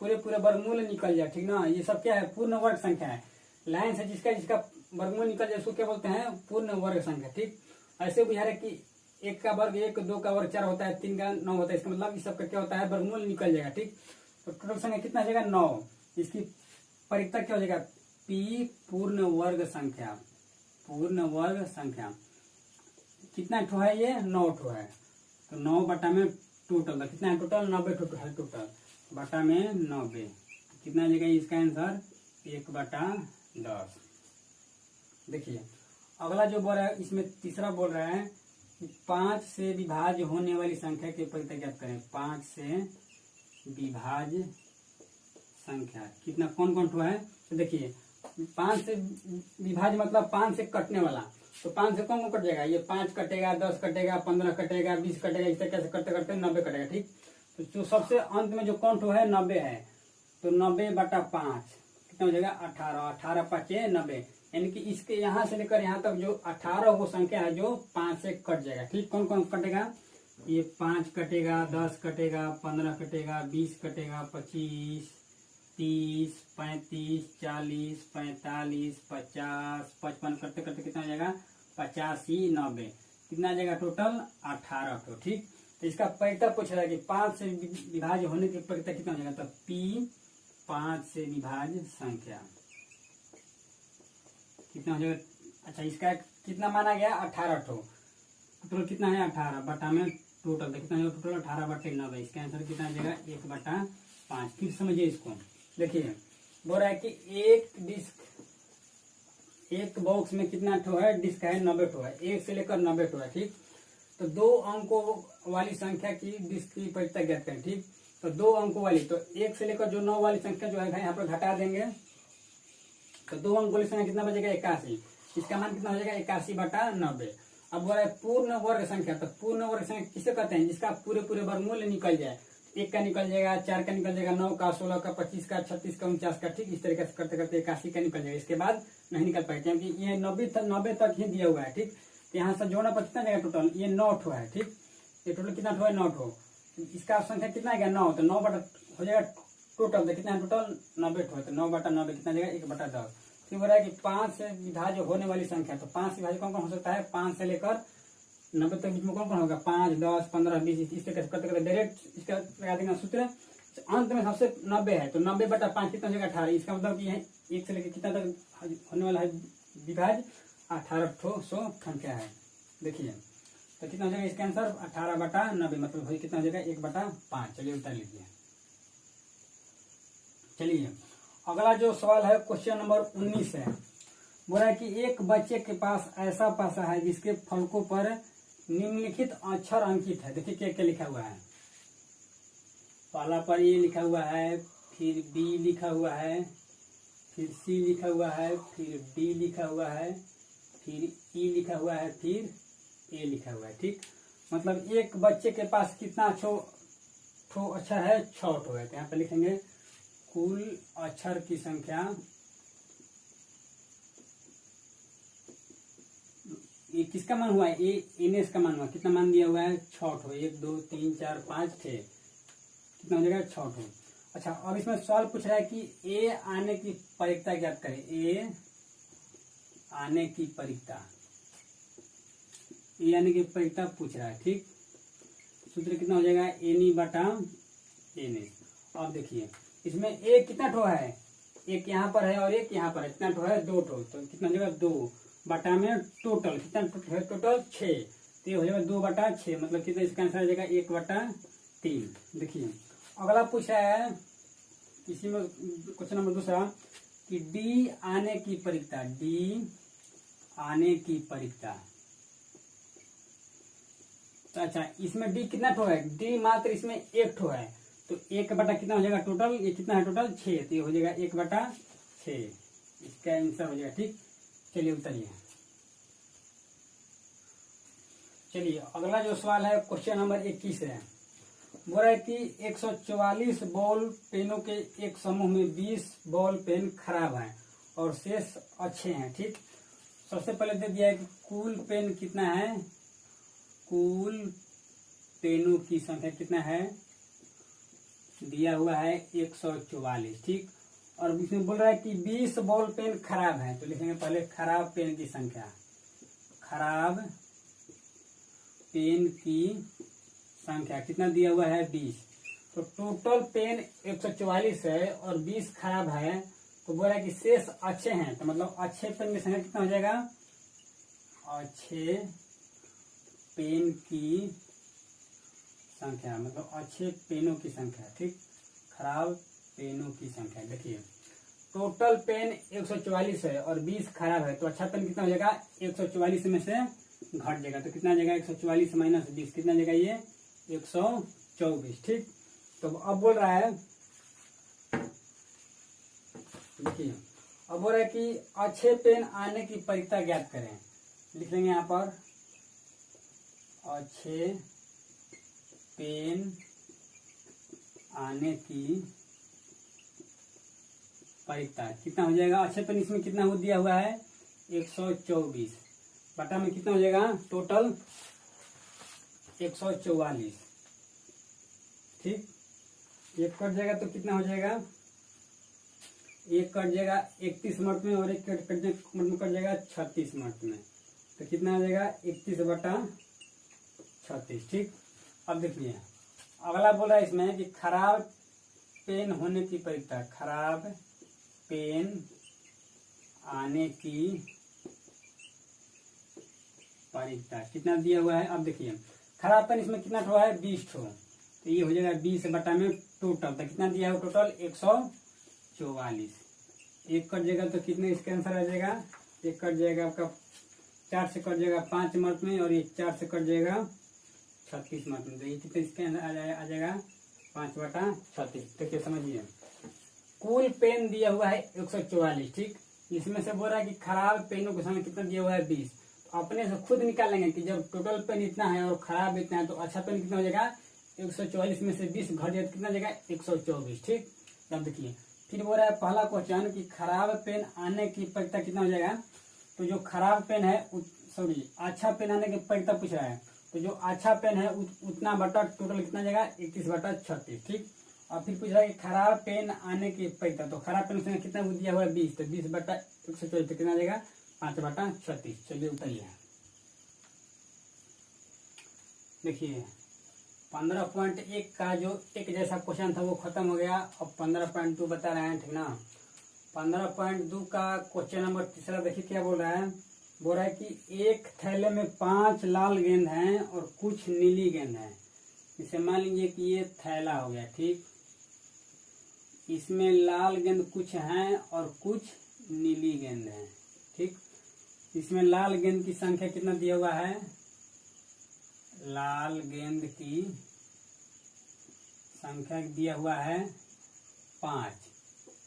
पूरे पूरे वर्गमूल निकल जाए। ठीक ना, ये सब क्या है पूर्ण वर्ग संख्या है। लाइन से जिसका जिसका वर्गमूल निकल जाए उसको क्या बोलते हैं पूर्ण वर्ग संख्या। ठीक, ऐसे बुझा रहे कि 1 का वर्ग 1, 2 का वर्ग 4 होता है, 3 का 9 होता है, इसका मतलब इस सब का क्या होता है वर्गमूल निकल जाएगा। ठीक, तो टोटल संख्या कितना हो जाएगा 9। इसकी परिता क्या हो जाएगा पी पूर्ण वर्ग संख्या। पूर्ण वर्ग संख्या कितना ठो है ये 9 ठो है, तो 9 बटा में टोटल कितना है टोटल 90 ठो है टोटल बटा में 90। कितना आ जाएगा इसका आंसर 1/10। देखिए अगला जो बोल रहा है इसमें तीसरा बोल रहा है कि 5 से विभाज्य होने वाली संख्या के परिता ज्ञात करें। 5 से विभाज्य संख्या कितना कौन कौन ठो है, तो देखिए 5 से विभाज्य मतलब 5 से कटने वाला, तो 5 से कौन कौन कट जाएगा, ये 5 कटेगा, 10 कटेगा, 15 कटेगा, 20 कटेगा, इस तरीके से करते करते 90 कटेगा। ठीक, तो जो सबसे अंत में जो कौन ठो है 90 है, तो 90/5 कितना हो जाएगा 18। 18 5 90, यानी कि इसके यहाँ से लेकर यहाँ तक जो 18 वो संख्या है जो 5 से कट जाएगा। ठीक, कौन कौन कटेगा, ये 5 कटेगा, 10 कटेगा, 15 कटेगा, 20 कटेगा, 25, 30, 35, 40, 45, 50, 55 करते करते कितना हो जाएगा 85, 90, कितना आ जाएगा टोटल 18 को। ठीक, तो इसका परिता पूछा जाएगा कि 5 से विभाज्य होने के परिता कितना हो जाएगा, तो पी 5 से विभाज्य संख्या कितना हो जाएगा। अच्छा, इसका कितना माना गया 18 ठो, टोटल कितना है 18 बटा में टोटल कितना हो टोटल 18/90। इसका आंसर कितना आ जाएगा 1/5। फिर समझिए इसको, देखिए बोल रहा है कि एक बॉक्स में कितना ठो है डिस्क है 90 ठो है, 1 से लेकर 90 ठो है। ठीक, तो 2 अंकों वाली संख्या की डिस्क की परिता ज्ञात करें। ठीक, तो 2 अंकों वाली, तो 1 से लेकर जो 9 वाली संख्या जो है यहाँ पर घटा देंगे, तो 2 अंक वाली संख्या कितना बचेगा 81। इसका मान कितना हो जाएगा 81/90। अब बोल रहा है पूर्ण वर्ग संख्या, तो पूर्ण वर्ग संख्या किसे कहते हैं, जिसका पूरे पूरे वर्गमूल निकल जाए। 1 का निकल जाएगा, 4 का निकल जाएगा, 9 का, 16 का, 25 का, 36 का, 49 का। ठीक, इस तरीके से करते करते 81 का निकल जाएगा। इसके बाद नहीं निकल पाए क्योंकि ये 90 तक ही दिया हुआ है। ठीक, तो यहाँ से जोड़ना पर कितना जाएगा टोटल, ये 9 ठो है। ठीक, ये टोटल कितना ठो है 9 ठो, इसका संख्या कितना आ गया 9, तो 9 बटा हो जाएगा टोटल, तो कितना है टोटल 90 ठो है, तो 9/90 कितना जाएगा 1/10। फिर बोल रहा है कि 5 से विभाज्य होने वाली संख्या, तो 5 से विभाज्य कौन कौन हो सकता है, 5 से लेकर 90 तक बीच में कौन कौन होगा, 5, 10, 15, 20, इस तरह करते करते डायरेक्ट इसका लगा देना सूत्र। अंत में सबसे 90 है, तो 90/5 कितना हो जाएगा 18। इसका मतलब ये है 1 से लेकर कितना तक होने वाला है विभाज्य 18 ठो संख्या है। देखिए तो कितना हो जाएगा इसका आंसर 18/90, मतलब कितना हो जाएगा 1/5। चलिए उत्तर लीजिए। चलिए अगला जो सवाल है क्वेश्चन नंबर 19 है। बोला है कि एक बच्चे के पास ऐसा पासा है जिसके फलकों पर निम्नलिखित अक्षर अंकित है। देखिए क्या क्या लिखा हुआ है, पहला पर ए लिखा हुआ है, फिर बी लिखा हुआ है, फिर सी लिखा हुआ है, फिर डी लिखा हुआ है, फिर ई लिखा हुआ है, फिर ए लिखा हुआ है। ठीक, मतलब एक बच्चे के पास कितना ठो अक्षर है 6 ठो है। तो यहाँ पे लिखेंगे कुल अक्षर की संख्या, ये किसका मान हुआ है, एनएस का मान हुआ, कितना मान दिया हुआ है 6 ठो, 1 2 3 4 5 6, कितना हो जाएगा 6 ठो। अच्छा, अब इसमें सवाल पूछ रहा है कि ए आने की परिकता ज्ञात करें। ए आने की परिकता, ए आने की परिकता पूछ रहा है। ठीक, सूत्र कितना हो जाएगा NE/NS। अब देखिए इसमें ए कितना ठो है, एक यहाँ पर है और एक यहाँ पर है, कितना ठो है 2 ठो, तो कितना हो जाएगा 2 बटा में टोटल कितना है टोटल 6। तो ये हो जाएगा 2/6, मतलब कितना इसका आंसर आ जाएगा 1/3। देखिए अगला पूछा है इसी में क्वेश्चन नंबर दूसरा कि डी आने की परिकता, डी आने की परिकता। तो अच्छा इसमें डी कितना ठो है, डी मात्र इसमें एक ठो है, तो 1 कितना हो जाएगा टोटल, ये कितना है टोटल 6, तो ये हो जाएगा 1/6, इसका आंसर हो जाएगा। ठीक, चलिए उतरिए। चलिए अगला जो सवाल है क्वेश्चन नंबर 21 है। बोल रहा है कि 144 बॉल पेनों के एक समूह में 20 बॉल पेन खराब हैं और शेष अच्छे हैं। ठीक, सबसे पहले दे दिया है कि कुल पेन कितना है, कुल पेनों की संख्या कितना है, दिया हुआ है 144। ठीक, और इसमें बोल रहा है कि 20 बॉल पेन खराब है, तो लिखेंगे पहले खराब पेन की संख्या, खराब पेन की संख्या कितना दिया हुआ है 20। तो टोटल पेन 144 है और 20 खराब है, तो बोल रहा है कि शेष अच्छे हैं, तो मतलब अच्छे पेन की संख्या कितना हो जाएगा, अच्छे पेन की संख्या मतलब अच्छे पेनों की संख्या। ठीक, खराब पेनों की संख्या। देखिए टोटल पेन 144 है और 20 खराब है, तो अच्छा पेन कितना हो जाएगा 144 में से घट जाएगा, तो कितना जाएगा 144 - 20 कितना जाएगा ये 124। ठीक, तो अब बोल रहा है, देखिए अब बोल रहा है कि अच्छे पेन आने की परिकता ज्ञात करें। लिख लेंगे यहाँ पर अच्छे पेन आने की परिकता कितना हो जाएगा, अच्छे पेन इसमें कितना हो दिया हुआ है 124 बटा में कितना हो जाएगा टोटल 144। ठीक, एक कट जाएगा तो कितना हो जाएगा, एक कट जाएगा 31 मिनट में और एक कट जाएगा 36 मिनट में, तो कितना आ जाएगा 31/36। ठीक, अब देखिए अगला बोल रहा है इसमें कि खराब पेन होने की परिकता, खराब पेन आने की परिकता कितना दिया हुआ है। अब देखिए खराब पेन इसमें कितना ठो है 20 ठो, तो ये हो जाएगा 20 बटा में टोटल, तो कितना दिया है टोटल 144। एक कट जाएगा तो कितने इसका आंसर आ जाएगा, एक कट जाएगा आपका 4 से कट जाएगा 5 मिनट में और ये 4 से कट जाएगा 36 मिनट में, तो ये कितने इसके अंदर आ जाएगा 5/36। देखिए समझिए कुल पेन दिया हुआ है 144। ठीक, इसमें से बोल रहा है कि खराब पेनों के संख्या कितना दिया हुआ है 20, तो अपने से खुद निकालेंगे कि जब टोटल पेन इतना है और खराब इतना है तो अच्छा पेन कितना हो जाएगा 144 में से 20 घट जाए कितना जाएगा 124। ठीक, अब देखिए फिर बोल रहा है पहला क्वेश्चन कि खराब पेन आने की परिकता कितना हो जाएगा, तो जो खराब पेन है सॉरी अच्छा पेन आने की परिकता पूछ रहा है, तो जो अच्छा पेन है उतना बटा टोटल कितना जाएगा 31/36। ठीक, और फिर पूछ रहा है कि खराब पेन आने की परिकता, तो खराब पेन से कितना दिया हुआ है 20, तो 20/124 कितना जाएगा 5/36। चलिए उतारिए। देखिए 15.1 का जो एक जैसा क्वेश्चन था वो खत्म हो गया, अब 15.2 बता रहे हैं। ठीक ना, 15.2 का क्वेश्चन नंबर तीसरा देखिए क्या बोल रहा है, बोल रहा है कि एक थैले में 5 लाल गेंद हैं और कुछ नीली गेंद हैं। इसे मान लीजिए कि ये थैला हो गया। ठीक, इसमें लाल गेंद कुछ हैं और कुछ नीली गेंद हैं। ठीक, इसमें लाल गेंद की संख्या कितना दिया हुआ है, लाल गेंद की संख्या दिया हुआ है 5।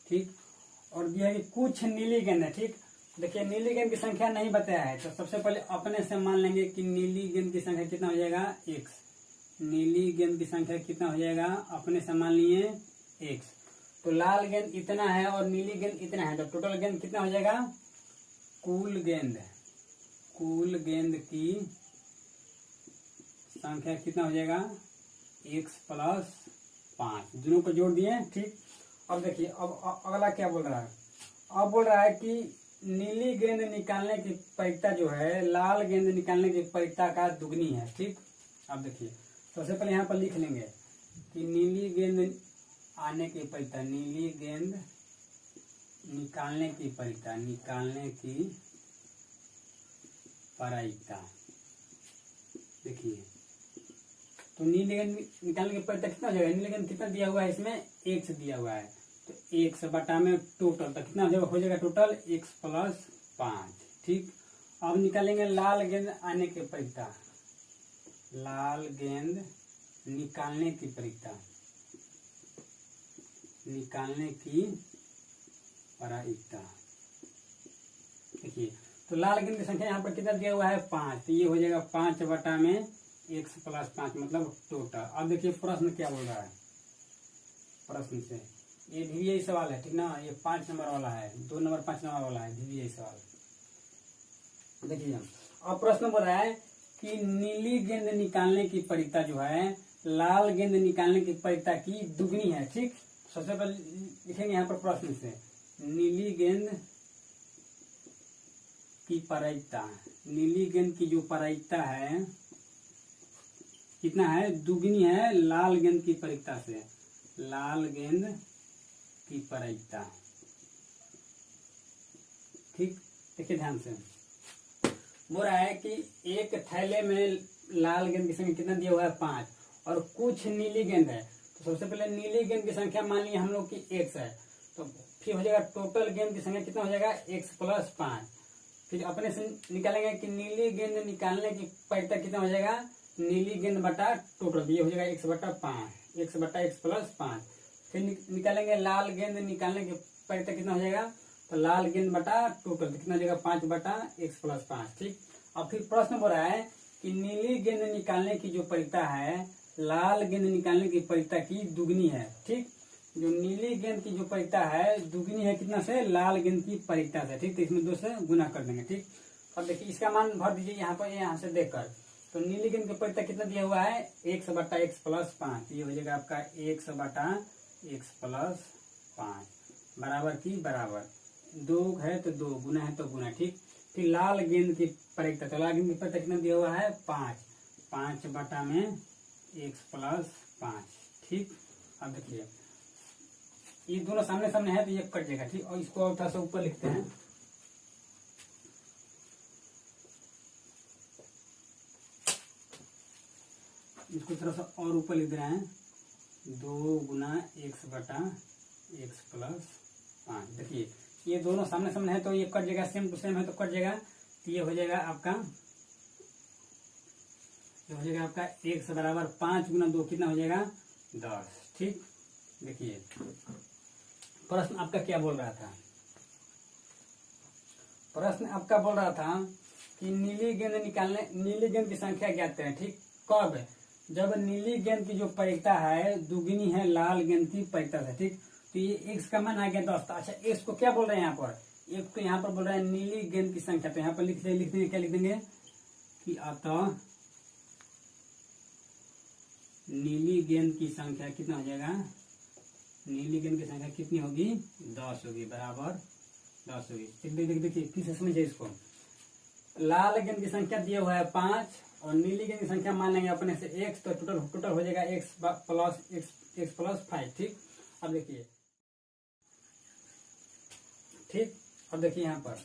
ठीक, और दिया है कि कुछ नीली गेंद है। ठीक, देखिए नीली गेंद की संख्या नहीं बताया है, तो सबसे पहले अपने से मान लेंगे कि नीली गेंद की संख्या कितना हो जाएगा x, नीली गेंद की संख्या कितना हो जाएगा अपने से मान लिए x, तो लाल गेंद इतना है और नीली गेंद इतना है, तो टोटल गेंद कितना हो जाएगा, कुल गेंद की संख्या कितना हो जाएगा x + 5, दोनों को जोड़ दिए। ठीक, अब देखिए अब अगला क्या बोल रहा है, अब बोल रहा है कि नीली गेंद निकालने की परिकता जो है लाल गेंद निकालने की परिकता का दुगनी है। ठीक, अब देखिए सबसे पहले यहाँ पर लिख लेंगे कि नीली गेंद आने की परिकता, नीली गेंद निकालने की परिकता, देखिए तो नीली गेंद निकालने के परिता कितना हो जाएगा, नीली गेंद कितना दिया हुआ है इसमें, x दिया हुआ है, तो x बटा में टोटल तो कितना हो जाएगा टोटल x प्लस 5। ठीक, अब निकालेंगे लाल गेंद आने के परिता, लाल गेंद निकालने की परिता, निकालने की प्रायिकता। देखिए तो लाल गेंद की संख्या यहाँ पर कितना दिया हुआ है 5, तो ये हो जाएगा 5 बटा में x प्लस 5 मतलब टोटल। अब देखिए प्रश्न क्या बोल रहा है, प्रश्न से ये भी यही सवाल है, ठीक ना, ये 5 नंबर वाला है, 2 नंबर 5 नंबर वाला है, भी यही सवाल। देखिए अब प्रश्न बोल रहा है कि नीली गेंद निकालने की परिता जो है लाल गेंद निकालने की परिता की दुगनी है। ठीक, सबसे पहले लिखेंगे यहाँ पर प्रश्न से, नीली गेंद की प्रायिकता, नीली गेंद की जो प्रायिकता है कितना है, दुगनी है लाल गेंद की प्रायिकता से, लाल गेंद की प्रायिकता। ठीक, देखिए ध्यान से बोल रहा है कि एक थैले में लाल गेंद की संख्या कितना दिया हुआ है 5 और कुछ नीली गेंद है, तो सबसे पहले नीली गेंद की संख्या मान ली हम लोग की x है, तो फिर हो जाएगा टोटल गेंद की संख्या कितना हो जाएगा x प्लस 5। फिर अपने से निकालेंगे कि नीली गेंद निकालने की प्रायिकता कितना हो जाएगा, नीली गेंद बटा टोटल, ये हो जाएगा x बटा 5, x बटा x प्लस 5। फिर निकालेंगे लाल गेंद निकालने की प्रायिकता कितना हो जाएगा, तो लाल गेंद बटा टोटल कितना हो जाएगा 5 बटा x प्लस 5। ठीक, अब फिर प्रश्न बोल रहा है कि नीली गेंद निकालने की जो प्रायिकता है लाल गेंद निकालने की प्रायिकता की दुगनी है। ठीक, जो नीली गेंद की जो प्रायिकता है दुगनी है कितना से, लाल गेंद की प्रायिकता से। ठीक, तो इसमें 2 से गुना कर देंगे। ठीक, अब देखिए इसका मान भर दीजिए यहाँ पर, यहाँ से देखकर, तो नीली गेंद की प्रायिकता कितना दिया हुआ है x बटा x प्लस 5, ये हो जाएगा आपका x बटा x प्लस 5 बराबर की बराबर, 2 है तो 2, गुना है तो गुना। ठीक, फिर लाल गेंद की प्रायिकता, तो लाल गेंद की प्रायिकता कितना दिया हुआ है 5 बटा में x प्लस 5। ठीक, अब देखिए ये दोनों सामने सामने है तो ये कट जाएगा। ठीक, और इसको और थोड़ा सा ऊपर लिखते हैं, इसको थोड़ा सा और ऊपर लिख रहे हैं, 2 गुना x बटा x प्लस 5। देखिए ये दोनों सामने सामने है तो ये कट जाएगा, सेम टू सेम है तो कट जाएगा, तो ये हो जाएगा आपका, ये हो जाएगा आपका x बराबर 5 गुना 2 कितना हो जाएगा 10। ठीक, देखिए प्रश्न आपका क्या बोल रहा था, प्रश्न आपका बोल रहा था कि नीली गेंद निकालने, नीली गेंद की संख्या ज्ञात करें। ठीक, कब, जब नीली गेंद की जो प्रायिकता है दुगनी है लाल गेंद की प्रायिकता से। ठीक, तो ये x का मान आ गया 10। अच्छा x को क्या बोल रहे हैं यहाँ पर, एक तो यहाँ पर बोल रहा है नीली गेंद की संख्या, तो यहाँ पर लिख देंगे क्या लिख देंगे कि अतः नीली गेंद की संख्या कितना हो जाएगा, नीली गेंद की संख्या कितनी होगी 10 होगी, बराबर 10 होगी। देखिए किस समझिए इसको, लाल गेंद की संख्या दिया हुआ है 5 और नीली गेंद की संख्या मान लेंगे अपने से x, तो टोटल हो जाएगा x प्लस 5। ठीक, अब देखिए, ठीक, अब देखिए यहाँ पर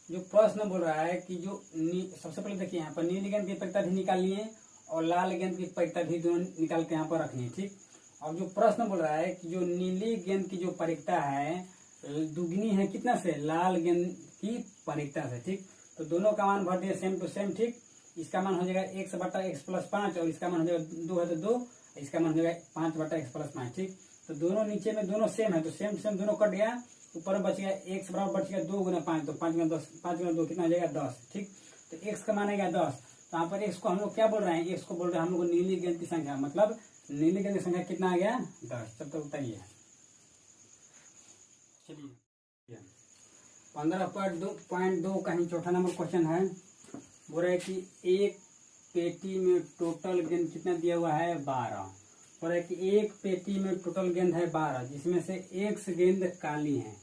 जो प्रश्न बोल रहा है कि जो सबसे पहले देखिए यहाँ पर नीली गेंद की प्रायिकता भी निकालनी है और लाल गेंद की प्रायिकता भी दोनों निकाल के यहाँ पर रखनी है। ठीक, अब जो प्रश्न बोल रहा है कि जो नीली गेंद की जो प्रायिकता है दुगनी है कितना से, लाल गेंद की प्रायिकता से। ठीक, तो दोनों का मान भर दिए सेम टू सेम। ठीक, इसका मान हो जाएगा x बटा x प्लस 5 और इसका मान हो जाएगा 2 है तो 2, इसका मान हो जाएगा 5 बटा x प्लस 5। ठीक, तो दोनों नीचे में दोनों सेम है तो सेम टू सेम दोनों कट गया, ऊपर में बच गया x बराबर बच गया 2 गुना 5, तो 5 गुना 10, 5 गुना 2 कितना हो जाएगा 10। ठीक, तो x का मान आएगा 10, तो यहाँ पर x को हम लोग क्या बोल रहे हैं, x को बोल रहे हैं हम लोग नीली गेंद की संख्या, मतलब नीली गेंद की संख्या कितना आ गया 10। तब तक बताइए, चलिए 15.2 का ही चौथा नंबर क्वेश्चन है। बोल रहा है कि एक पेटी में टोटल गेंद कितना दिया हुआ है 12। बोल रहा है कि एक पेटी में टोटल गेंद है 12 जिसमें से x गेंद काली है,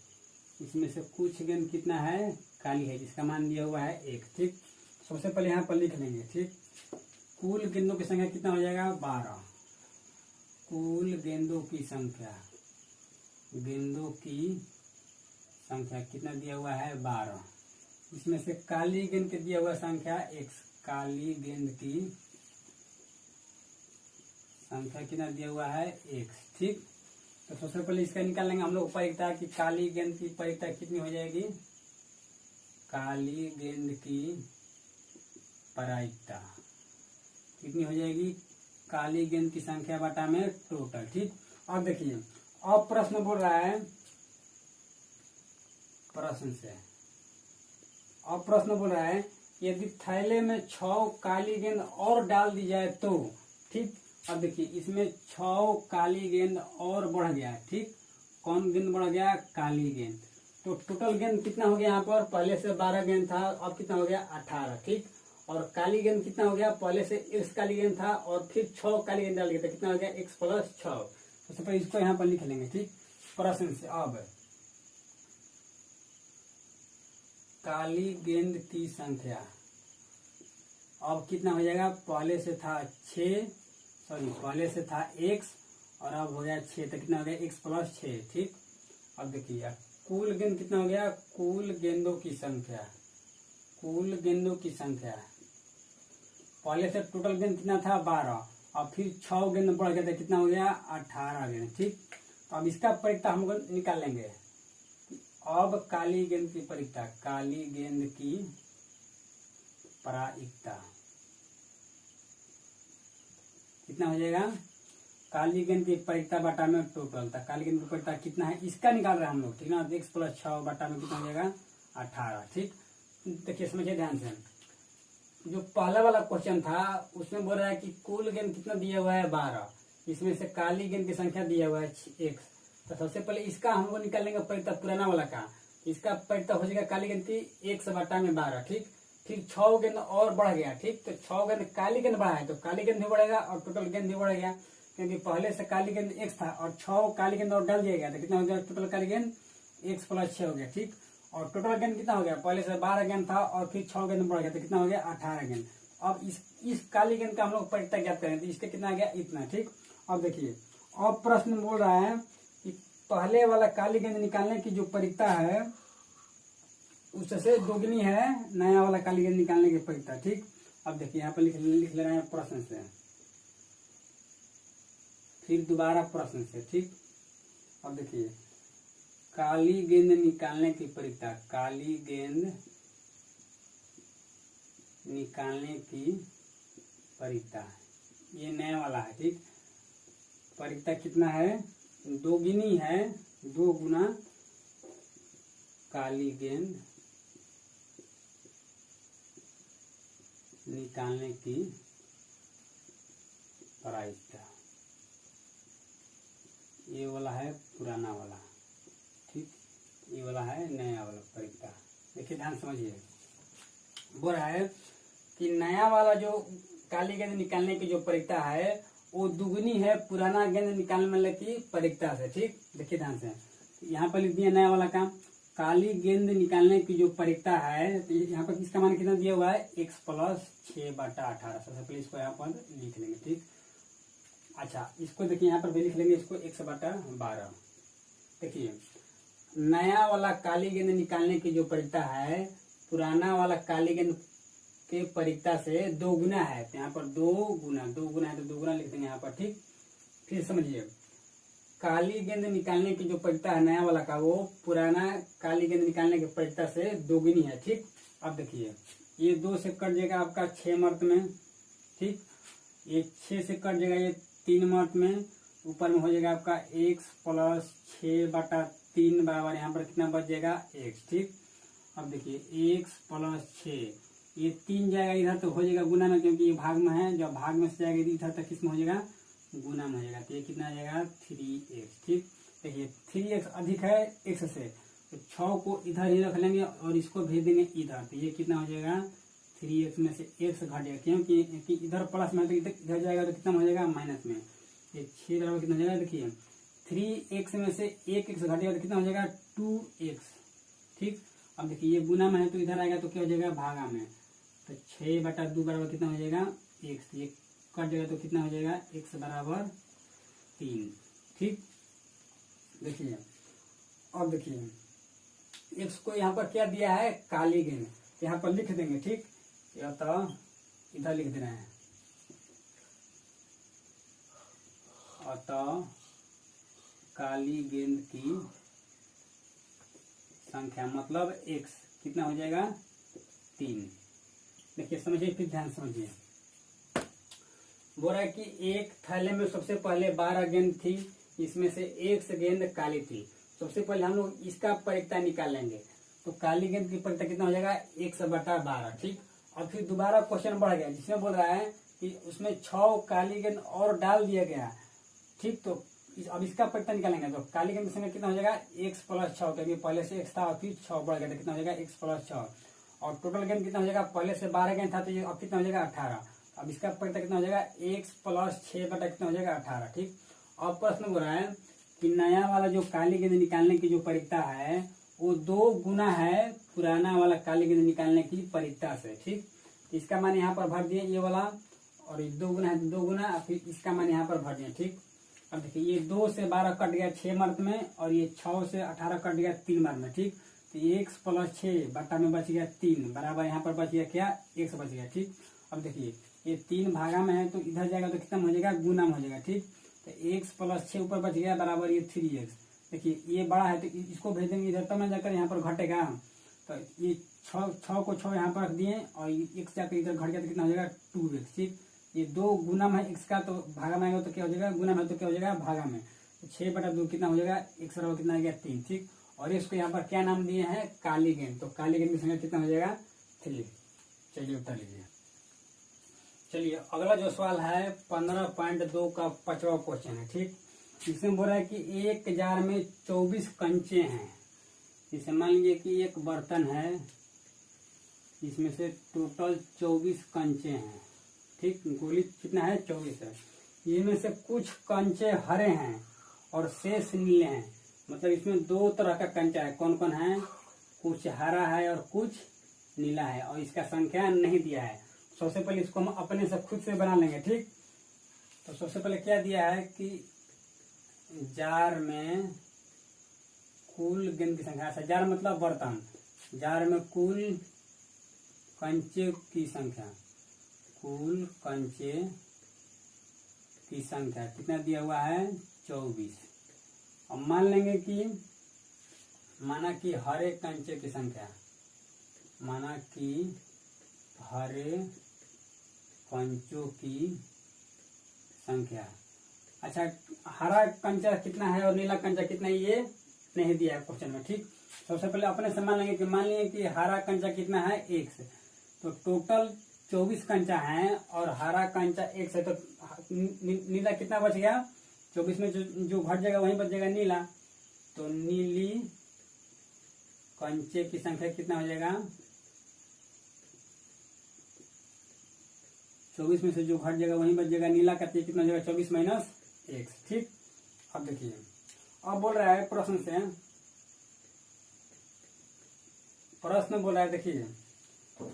इसमें से कुछ गेंद कितना है काली है जिसका मान दिया हुआ है 1। ठीक, सबसे पहले यहाँ पर लिख लेंगे। ठीक, कुल गेंदों की संख्या कितना हो जाएगा 12, कुल गेंदों की संख्या, गेंदों की संख्या कितना दिया हुआ है 12, इसमें से काली गेंद के दिया हुआ संख्या x, काली गेंद की संख्या कितना दिया हुआ है x। ठीक, तो सबसे पहले इसका निकाल लेंगे हम लोग प्रायिकता कि काली गेंद की प्रायिकता कितनी हो जाएगी। काली गेंद की प्रायिकता कितनी हो जाएगी, काली गेंद की संख्या बटा में टोटल। ठीक, अब देखिए अब प्रश्न बोल रहा है, प्रश्न से अब प्रश्न बोल रहा है यदि थैले में 6 काली गेंद और डाल दी जाए तो। ठीक, अब देखिए इसमें 6 काली गेंद और बढ़ गया। ठीक, कौन गेंद बढ़ गया, काली गेंद। तो टोटल गेंद कितना हो गया यहाँ पर, पहले से 12 गेंद था, अब कितना हो गया 18। ठीक, और काली गेंद कितना हो गया, पहले से x काली गेंद था और फिर 6 काली गेंद डाल गया, तो कितना हो गया x + 6। सबसे पहले इसको यहाँ पर लिख लेंगे। ठीक, प्रश्न से अब काली गेंद की संख्या अब कितना हो जाएगा, पहले से था 6, पहले से था x और अब हो गया 6, तो कितना हो गया x + 6। ठीक, अब देखिए कुल गेंद कितना हो गया, कुल गेंदों की संख्या, कुल गेंदों की संख्या पहले से टोटल गेंद कितना था 12 और फिर 6 गेंद बढ़ गया, तो कितना हो गया 18 गेंद। ठीक, तो अब इसका प्रायिकता हम लोग निकाल लेंगे। अब काली गेंद की प्रायिकता, काली गेंद की प्रायिकता कितना हो जाएगा, काली गेंद की प्रायिकता बटा में टोटल। था काली गेंद की प्रायिकता कितना है इसका निकाल रहे हैं हम लोग। ठीक ना, x + 6 बटा में कितना हो जाएगा 18। ठीक, देखिए समझिए ध्यान से, जो पहला वाला क्वेश्चन था उसमें बोल रहा है कि कुल गेंद कितना दिया हुआ है 12, इसमें से काली गेंद की संख्या दिया हुआ है x। तो सबसे पहले इसका हम लोग निकाल लेंगे प्रायिकता, पुराना वाला का। इसका प्रायिकता हो जाएगा काली गेंद की x बटा में 12। ठीक, फिर 6 गेंद और बढ़ गया। ठीक, तो 6 गेंद काली गेंद बढ़ा है तो काली गेंद भी बढ़ेगा और टोटल गेंद भी बढ़ गया, क्योंकि पहले से काली गेंद x था और 6 काली गेंद और डाल दिया गया, तो कितना हो गया टोटल काली गेंद x + 6 हो गया। ठीक, और टोटल गेंद कितना हो गया, पहले से 12 गेंद था और फिर 6 गेंद बढ़ गया, तो कितना हो गया 18 गेंद। अब इस काली गेंद का हम लोग प्रायिकता ज्ञात करें, तो इसका कितना आ गया इतना। ठीक, अब देखिए अब प्रश्न बोल रहा है कि पहले वाला काली गेंद निकालने की जो प्रायिकता है उससे दोगुनी है नया वाला काली गेंद निकालने की प्रायिकता। ठीक, अब देखिए यहाँ पर लिख ले रहे हैं प्रश्न से, फिर दोबारा प्रश्न से। ठीक, अब देखिए काली गेंद निकालने की प्रायिकता, काली गेंद निकालने की प्रायिकता ये नया वाला है। ठीक, प्रायिकता कितना है, दोगुनी है, 2 गुना काली गेंद निकालने की प्रायिकता। ये वाला है पुराना वाला। ठीक, ये वाला है नया वाला प्रायिकता। देखिए ध्यान समझिए, बोल रहा है कि नया वाला जो काली गेंद निकालने की जो प्रायिकता है वो दुगुनी है पुराना गेंद निकालने की प्रायिकता से। ठीक, देखिए ध्यान से, यहाँ पर लिख दिया नया वाला काम, काली गेंद निकालने की जो प्रायिकता है, तो यहाँ पर इसका मान कितना दिया हुआ है x + 6 बटा 18। सबसे पहले इसको यहाँ पर लिख लेंगे। ठीक, अच्छा इसको देखिए यहाँ पर भी लिख लेंगे, इसको x बटा 12। देखिए नया वाला काली गेंद निकालने की जो प्रायिकता है पुराना वाला काली गेंद के प्रायिकता से 2 गुना है, तो यहाँ पर 2 गुना है तो 2 गुना लिख देंगे यहाँ पर। ठीक, फिर समझिए काली गेंद निकालने की जो प्रायिकता है नया वाला का वो पुराना काली गेंद निकालने की प्रायिकता से दोगुनी है। ठीक, अब देखिए ये 2 से कट जाएगा आपका 6 मर्त में। ठीक, ये 6 से कट जाएगा ये 3 मर्त में, ऊपर में हो जाएगा आपका x + 6 बटा 3 बराबर यहाँ पर कितना बच जाएगा x। ठीक, अब देखिए x + 6 ये 3 जाएगा इधर तो हो जाएगा गुना में, क्योंकि ये भाग में है, जब भाग में से जाएगा इधर तक किस में हो जाएगा गुना में हो जाएगा, तो ये कितना आ जाएगा 3x। ठीक, देखिए 3x अधिक है x से, तो 6 को इधर ही रख लेंगे और इसको भेज देंगे इधर, तो ये कितना हो जाएगा 3x में से x घट जाएगा, क्योंकि इधर प्लस में तो इधर जाएगा तो कितना हो जाएगा माइनस में। ये 6 बराबर कितना हो जाएगा, देखिए 3x में से 1x घट जाएगा तो कितना हो जाएगा 2x। ठीक, अब देखिए ये गुना में है तो इधर आएगा तो क्या हो जाएगा भागा में, तो 6 बटा 2 बराबर कितना हो जाएगा x। ये कट जाएगा तो कितना हो जाएगा x बराबर 3। ठीक, देखिए अब देखिए x को यहाँ पर क्या दिया है काली गेंद, यहाँ पर लिख देंगे। ठीक, या तो इधर लिख देना है अतः काली गेंद की संख्या मतलब x कितना हो जाएगा 3। देखिए समझिए, फिर ध्यान समझिए। बोल रहा है कि एक थैले में सबसे पहले 12 गेंद थी, इसमें से एक गेंद काली थी। सबसे पहले हम लोग इसका परिक्ता निकालेंगे, तो काली गेंद की परिक्ता कितना हो जाएगा 100/12। ठीक, और फिर दोबारा क्वेश्चन बढ़ गया जिसमें बोल रहा है कि उसमें 6 काली गेंद और डाल दिया गया। ठीक, तो अब इसका परिक्ता निकालेंगे, तो काली गेंद की संख्या कितना हो जाएगा x + 6, क्योंकि पहले से x था और फिर 6 बढ़ गया तो कितना हो जाएगा x + 6। और टोटल गेंद कितना हो जाएगा, पहले से 12 गेंद था तो ये अब कितना हो जाएगा 18। अब इसका परिक्ता कितना हो जाएगा x + 6 बटा कितना हो जाएगा 18। ठीक, और प्रश्न बोल रहा है कि नया वाला जो काली गेंद निकालने की जो परिक्ता है वो 2 गुना है पुराना वाला काली गेंद निकालने की परिक्ता से। ठीक, इसका मान यहाँ पर भर दिए ये वाला, और ये 2 गुना है 2 गुना, फिर इसका मान यहाँ पर भर दिए। ठीक, अब देखिए ये 2 से 12 कट गया 6 मार्क में, और ये 6 से 18 कट गया 3 मार्क में। ठीक, तो x + 6 बटा में बच गया 3 बराबर यहाँ पर बच गया क्या x बच गया। ठीक, अब देखिए ये 3 भागा में है तो इधर जाएगा तो कितना हो जाएगा गुना में हो जाएगा। ठीक, तो x + 6 ऊपर बच गया बराबर ये 3x। देखिए ये बड़ा है तो इसको भेज देंगे इधर, तब ना जाकर यहाँ पर घटेगा। तो ये 6 को 6 यहाँ पर रख दिए और x जाकर इधर घट गया तो कितना हो जाएगा 2x। ठीक, ये 2 गुना में x का, तो भागा में आएगा तो क्या हो जाएगा गुना में, तो क्या हो जाएगा भागा में। तो 6/2 कितना हो जाएगा x बराबर कितना आ गया 3। ठीक, और इसको यहाँ पर क्या नाम दिए हैं काली गेंद, तो काली गेंद की संख्या कितना हो जाएगा 3। चलिए उत्तर लीजिए। चलिए अगला जो सवाल है 15.2 का 5वां क्वेश्चन है। ठीक, इसमें बोल रहा है कि एक जार में 24 कंचे हैं। इसे मान लीजिए कि एक बर्तन है, इसमें से टोटल 24 कंचे हैं। ठीक, गोली कितना है 24 है। इनमें से कुछ कंचे हरे हैं और शेष नीले हैं। मतलब इसमें 2 तरह का कंचा है। कौन कौन है, कुछ हरा है और कुछ नीला है, और इसका संख्या नहीं दिया है। सबसे पहले इसको हम अपने से खुद से बना लेंगे। ठीक, तो सबसे पहले क्या दिया है कि जार में कुल गेंद की संख्या। अच्छा, जार मतलब बर्तन, जार में कुल कंचे की संख्या, कुल कंचे की संख्या कितना दिया हुआ है 24। अब मान लेंगे कि माना कि हरे कंचे की संख्या, माना कि हरे कंचों की संख्या। अच्छा, हरा कंचा कितना है और नीला कंचा कितना है ये नहीं दिया है क्वेश्चन में। ठीक, सबसे पहले अपने से मान लेंगे कि मान लिए कि हरा कंचा कितना है 1, तो टोटल 24 कंचा है और हरा कंचा 1 है, तो नीला कितना बच गया 24 में जो घट जाएगा वहीं बच जाएगा नीला। तो नीली कंचे की संख्या कितना हो जाएगा 24 में से जो घट जाएगा वहीं बच जाएगा नीला का, कितना हो जाएगा 24 - 1। ठीक, अब देखिए अब बोल रहा है प्रश्न से, प्रश्न बोल रहा है देखिए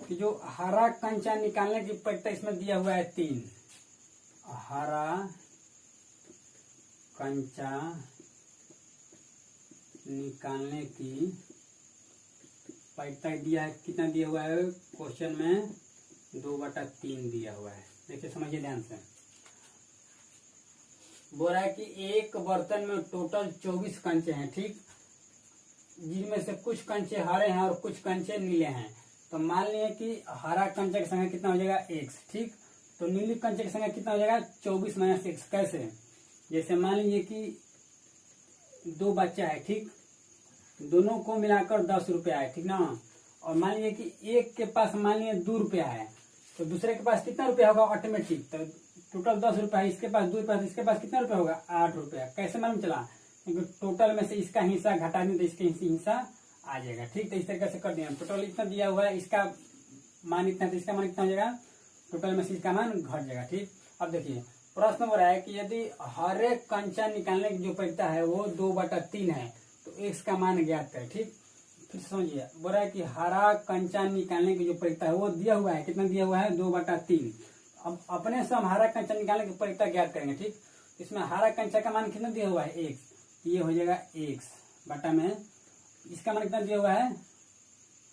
कि जो हरा कंचा निकालने की परिक्ता इसमें दिया हुआ है 3। हरा कंचा निकालने की परिक्ता दिया है, कितना दिया हुआ है क्वेश्चन में 2/3 दिया हुआ है। देखिए समझिए ध्यान से। बोल रहा है कि एक बर्तन में टोटल 24 कंचे हैं। ठीक, जिनमें से कुछ कंचे हरे हैं और कुछ कंचे नीले हैं। तो मान लिए कि हरा कंचे की संख्या कितना हो जाएगा 1। ठीक, तो नीली कंचे की संख्या कितना हो जाएगा 24 - 1। कैसे, जैसे मान लीजिए कि 2 बच्चा है। ठीक, दोनों को मिलाकर 10 रुपया है। ठीक ना, और मान लीजिए कि एक के पास मान लीजिए 2 रुपया है, तो दूसरे के पास कितना रुपया होगा ऑटोमेटिक, तो टोटल 10 रुपया है, इसके पास 2 रुपया, इसके पास कितना रुपया होगा 8 रुपया। कैसे मालूम चला, क्योंकि टोटल में से इसका हिस्सा घटा दें तो इसके हिस्सा आ जाएगा। ठीक, तो इस तरीके से कर दिया। टोटल इतना दिया हुआ है, इसका मान इतना, तो इसका मान कितना हो जाएगा, टोटल में से इसका मान घट जाएगा। ठीक, अब देखिए प्रश्न हो रहा है कि यदि हर एक कंचा निकालने की जो परिक्ता है वो 2/3 है, तो x का मान ज्ञात करें। ठीक, फिर समझिए बोल रहा है कि हरा कंचा निकालने की जो परिक्ता है वो दिया हुआ है, कितना दिया हुआ है 2/3। अब अपने से हम हरा कंचा निकालने की परिक्ता ज्ञात करेंगे। ठीक, इसमें हरा कंचा का मान कितना दिया हुआ है 1, ये हो जाएगा x बटा में इसका मान कितना दिया हुआ है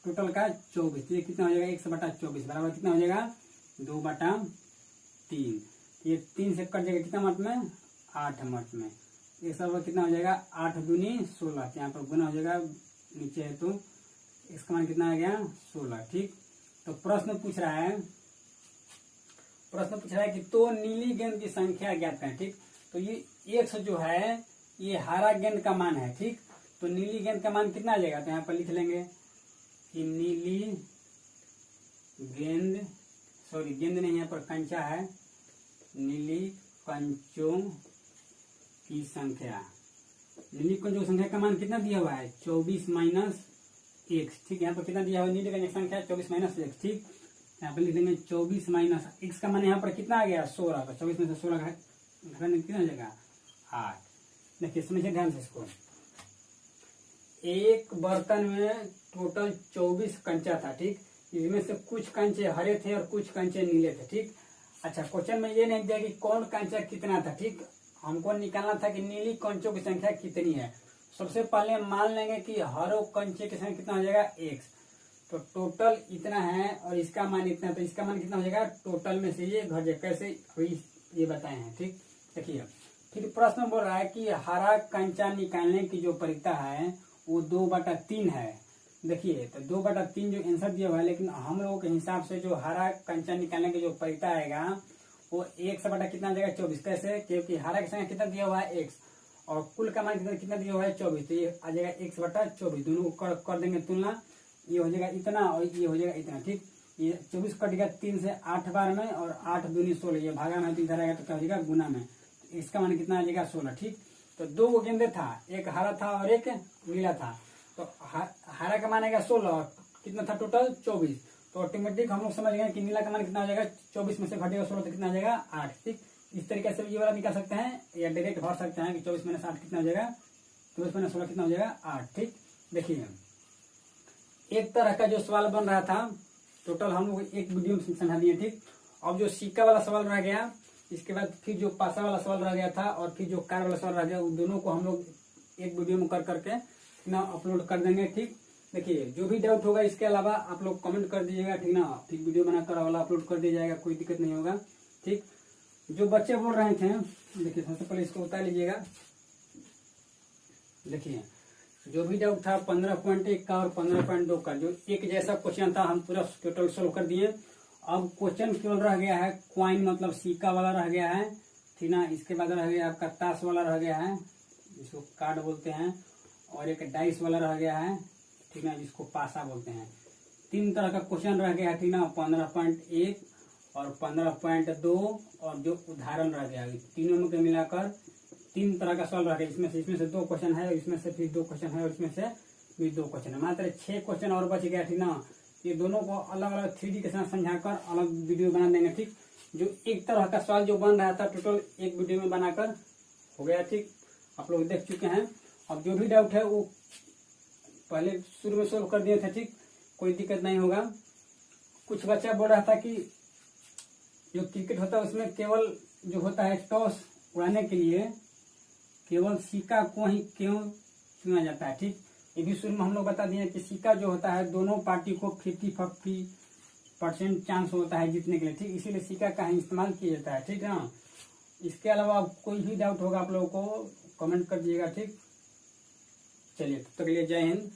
टोटल का 24, ये कितना हो जाएगा 1/24 बराबर कितना हो जाएगा 2/3। ये 3 से कट जाएगा कितना मत में 8 मत में, ये सब कितना हो जाएगा 8 दूनी 16, यहाँ पर गुना हो जाएगा, नीचे है तो इसका मान कितना आ गया 16। ठीक, तो प्रश्न पूछ रहा है कि तो नीली गेंद की संख्या ज्ञात करें। ठीक, तो ये 100 जो है ये हरा गेंद का मान है। ठीक, तो नीली गेंद का मान कितना आ जाएगा, तो यहाँ पर लिख लेंगे कि नीली गेंद, सॉरी गेंद नहीं, यहाँ पर कंचा है, नीली कंचों की संख्या, नीली कंचों की संख्या का मान कितना दिया हुआ है 24 माइनस 1। ठीक, यहाँ पर कितना दिया हुआ है नीली कंचों की संख्या 24 माइनस 1। ठीक, यहाँ पर लिख देंगे 24 माइनस x का मान यहाँ पर कितना आ गया 16, तो 24 में से 16 घटाने कितना हो जाएगा 8। देखिए समझिए ध्यान से इसको, एक बर्तन में टोटल 24 कंचा था। ठीक, इसमें से कुछ कंचे हरे थे और कुछ कंचे नीले थे। ठीक, अच्छा क्वेश्चन में ये नहीं दिया कि कौन कंचा कितना था। ठीक, हमको निकालना था कि नीली कंचों की संख्या कितनी है। सबसे पहले मान लेंगे कि हरो कंचे की संख्या कितना हो जाएगा x, तो टोटल इतना है और इसका मान इतना, तो इसका मान कितना हो जाएगा टोटल में से ये घट जाए, कैसे ये बताए हैं। ठीक, देखिए फिर प्रश्न बोल रहा है कि हरा कंचा निकालने की जो परिता है वो 2/3 है। देखिए तो 2/3 जो आंसर दिया हुआ है, लेकिन हम लोगों के हिसाब से जो हरा कंचा निकालने की जो परिता आएगा वो 1 बटा कितना आ जाएगा 24। कैसे, क्योंकि हरा की संख्या कितना दिया हुआ है x और कुल का मान कितना दिया हुआ है 24, तो ये आ जाएगा 1/24। दोनों को कर देंगे तुलना, ये हो जाएगा इतना और ये हो जाएगा इतना। ठीक, ये 24 कट गया 3 से 8 बार में और 8 दूनी 16, ये भागा में तो इधर आएगा तो क्या हो जाएगा गुना में, तो इसका मान कितना आ जाएगा 16। ठीक, तो 2 गेंदे था, एक हरा था और एक नीला था, तो हरा का मान आएगा 16 और कितना था टोटल 24, तो ऑटोमेटिक हम लोग समझ गए कि नीला का मान कितना आ जाएगा 24 में से घटेगा 16 तो कितना आ जाएगा 8। ठीक, इस तरीके से ये वाला निकाल सकते हैं या डायरेक्ट भर सकते हैं कि 24 - 8 कितना हो जाएगा, 24 - 16 कितना हो जाएगा 8। ठीक, देखिए एक तरह का जो सवाल बन रहा था टोटल हम लोग एक वीडियो में समझा दिए। ठीक, अब जो सिक्का वाला सवाल रह गया, इसके बाद फिर जो पासा वाला सवाल रह गया था और फिर जो कार वाला सवाल रह गया, उन दोनों को हम लोग एक वीडियो में कर करके ना अपलोड कर देंगे। ठीक, देखिए जो भी डाउट होगा इसके अलावा आप लोग कमेंट कर दीजिएगा, ठीक ना, फिर वीडियो बनाकर वाला अपलोड कर दिया जाएगा, कोई दिक्कत नहीं होगा। ठीक, जो बच्चे बोल रहे थे, देखिए सबसे पहले इसको उतार लीजिएगा। देखिए जो भी डाउट था 15.1 का और 15.2 का जो एक जैसा क्वेश्चन था हम पूरा टोटल सोल्व कर दिए। अब क्वेश्चन केवल रह गया है क्वाइन मतलब सिक्का वाला रह गया है, ठीक ना, इसके बाद रह गया आपका ताश वाला रह गया है जिसको कार्ड बोलते हैं, और एक डाइस वाला रह गया है, ठीक ना, जिसको पासा बोलते हैं। 3 तरह का क्वेश्चन रह गया है, ठीक ना, 15.1 और 15.2 और जो उदाहरण रह गया, तीनों में मिलाकर 3 तरह का सवाल रह गया। इसमें से 2 क्वेश्चन है, इसमें से फिर 2 क्वेश्चन है और इसमें से भी 2 क्वेश्चन है, मात्र 6 क्वेश्चन और बच गया, ठीक ना। ये दोनों को अलग अलग 3D के साथ समझाकर अलग वीडियो बना देंगे। ठीक, जो एक तरह का सवाल जो बन रहा था टोटल एक वीडियो में बनाकर हो गया। ठीक, आप लोग देख चुके हैं। अब जो भी डाउट है वो पहले शुरू में सोल्व कर दिए थे। ठीक, कोई दिक्कत नहीं होगा। कुछ बच्चा बोल रहा था कि जो क्रिकेट होता है उसमें केवल जो होता है टॉस उड़ाने के लिए केवल सिक्का को ही क्यों चुना जाता है। ठीक, ये भी शुरू में हम लोग बता दिए कि सिक्का जो होता है दोनों पार्टी को 50-50% चांस होता है जीतने के लिए। ठीक, इसीलिए सिक्का का ही इस्तेमाल किया जाता है। ठीक है ना। इसके अलावा कोई भी डाउट होगा आप लोगों को कमेंट कर दीजिएगा। ठीक, चलिए तब तक के लिए जय हिंद।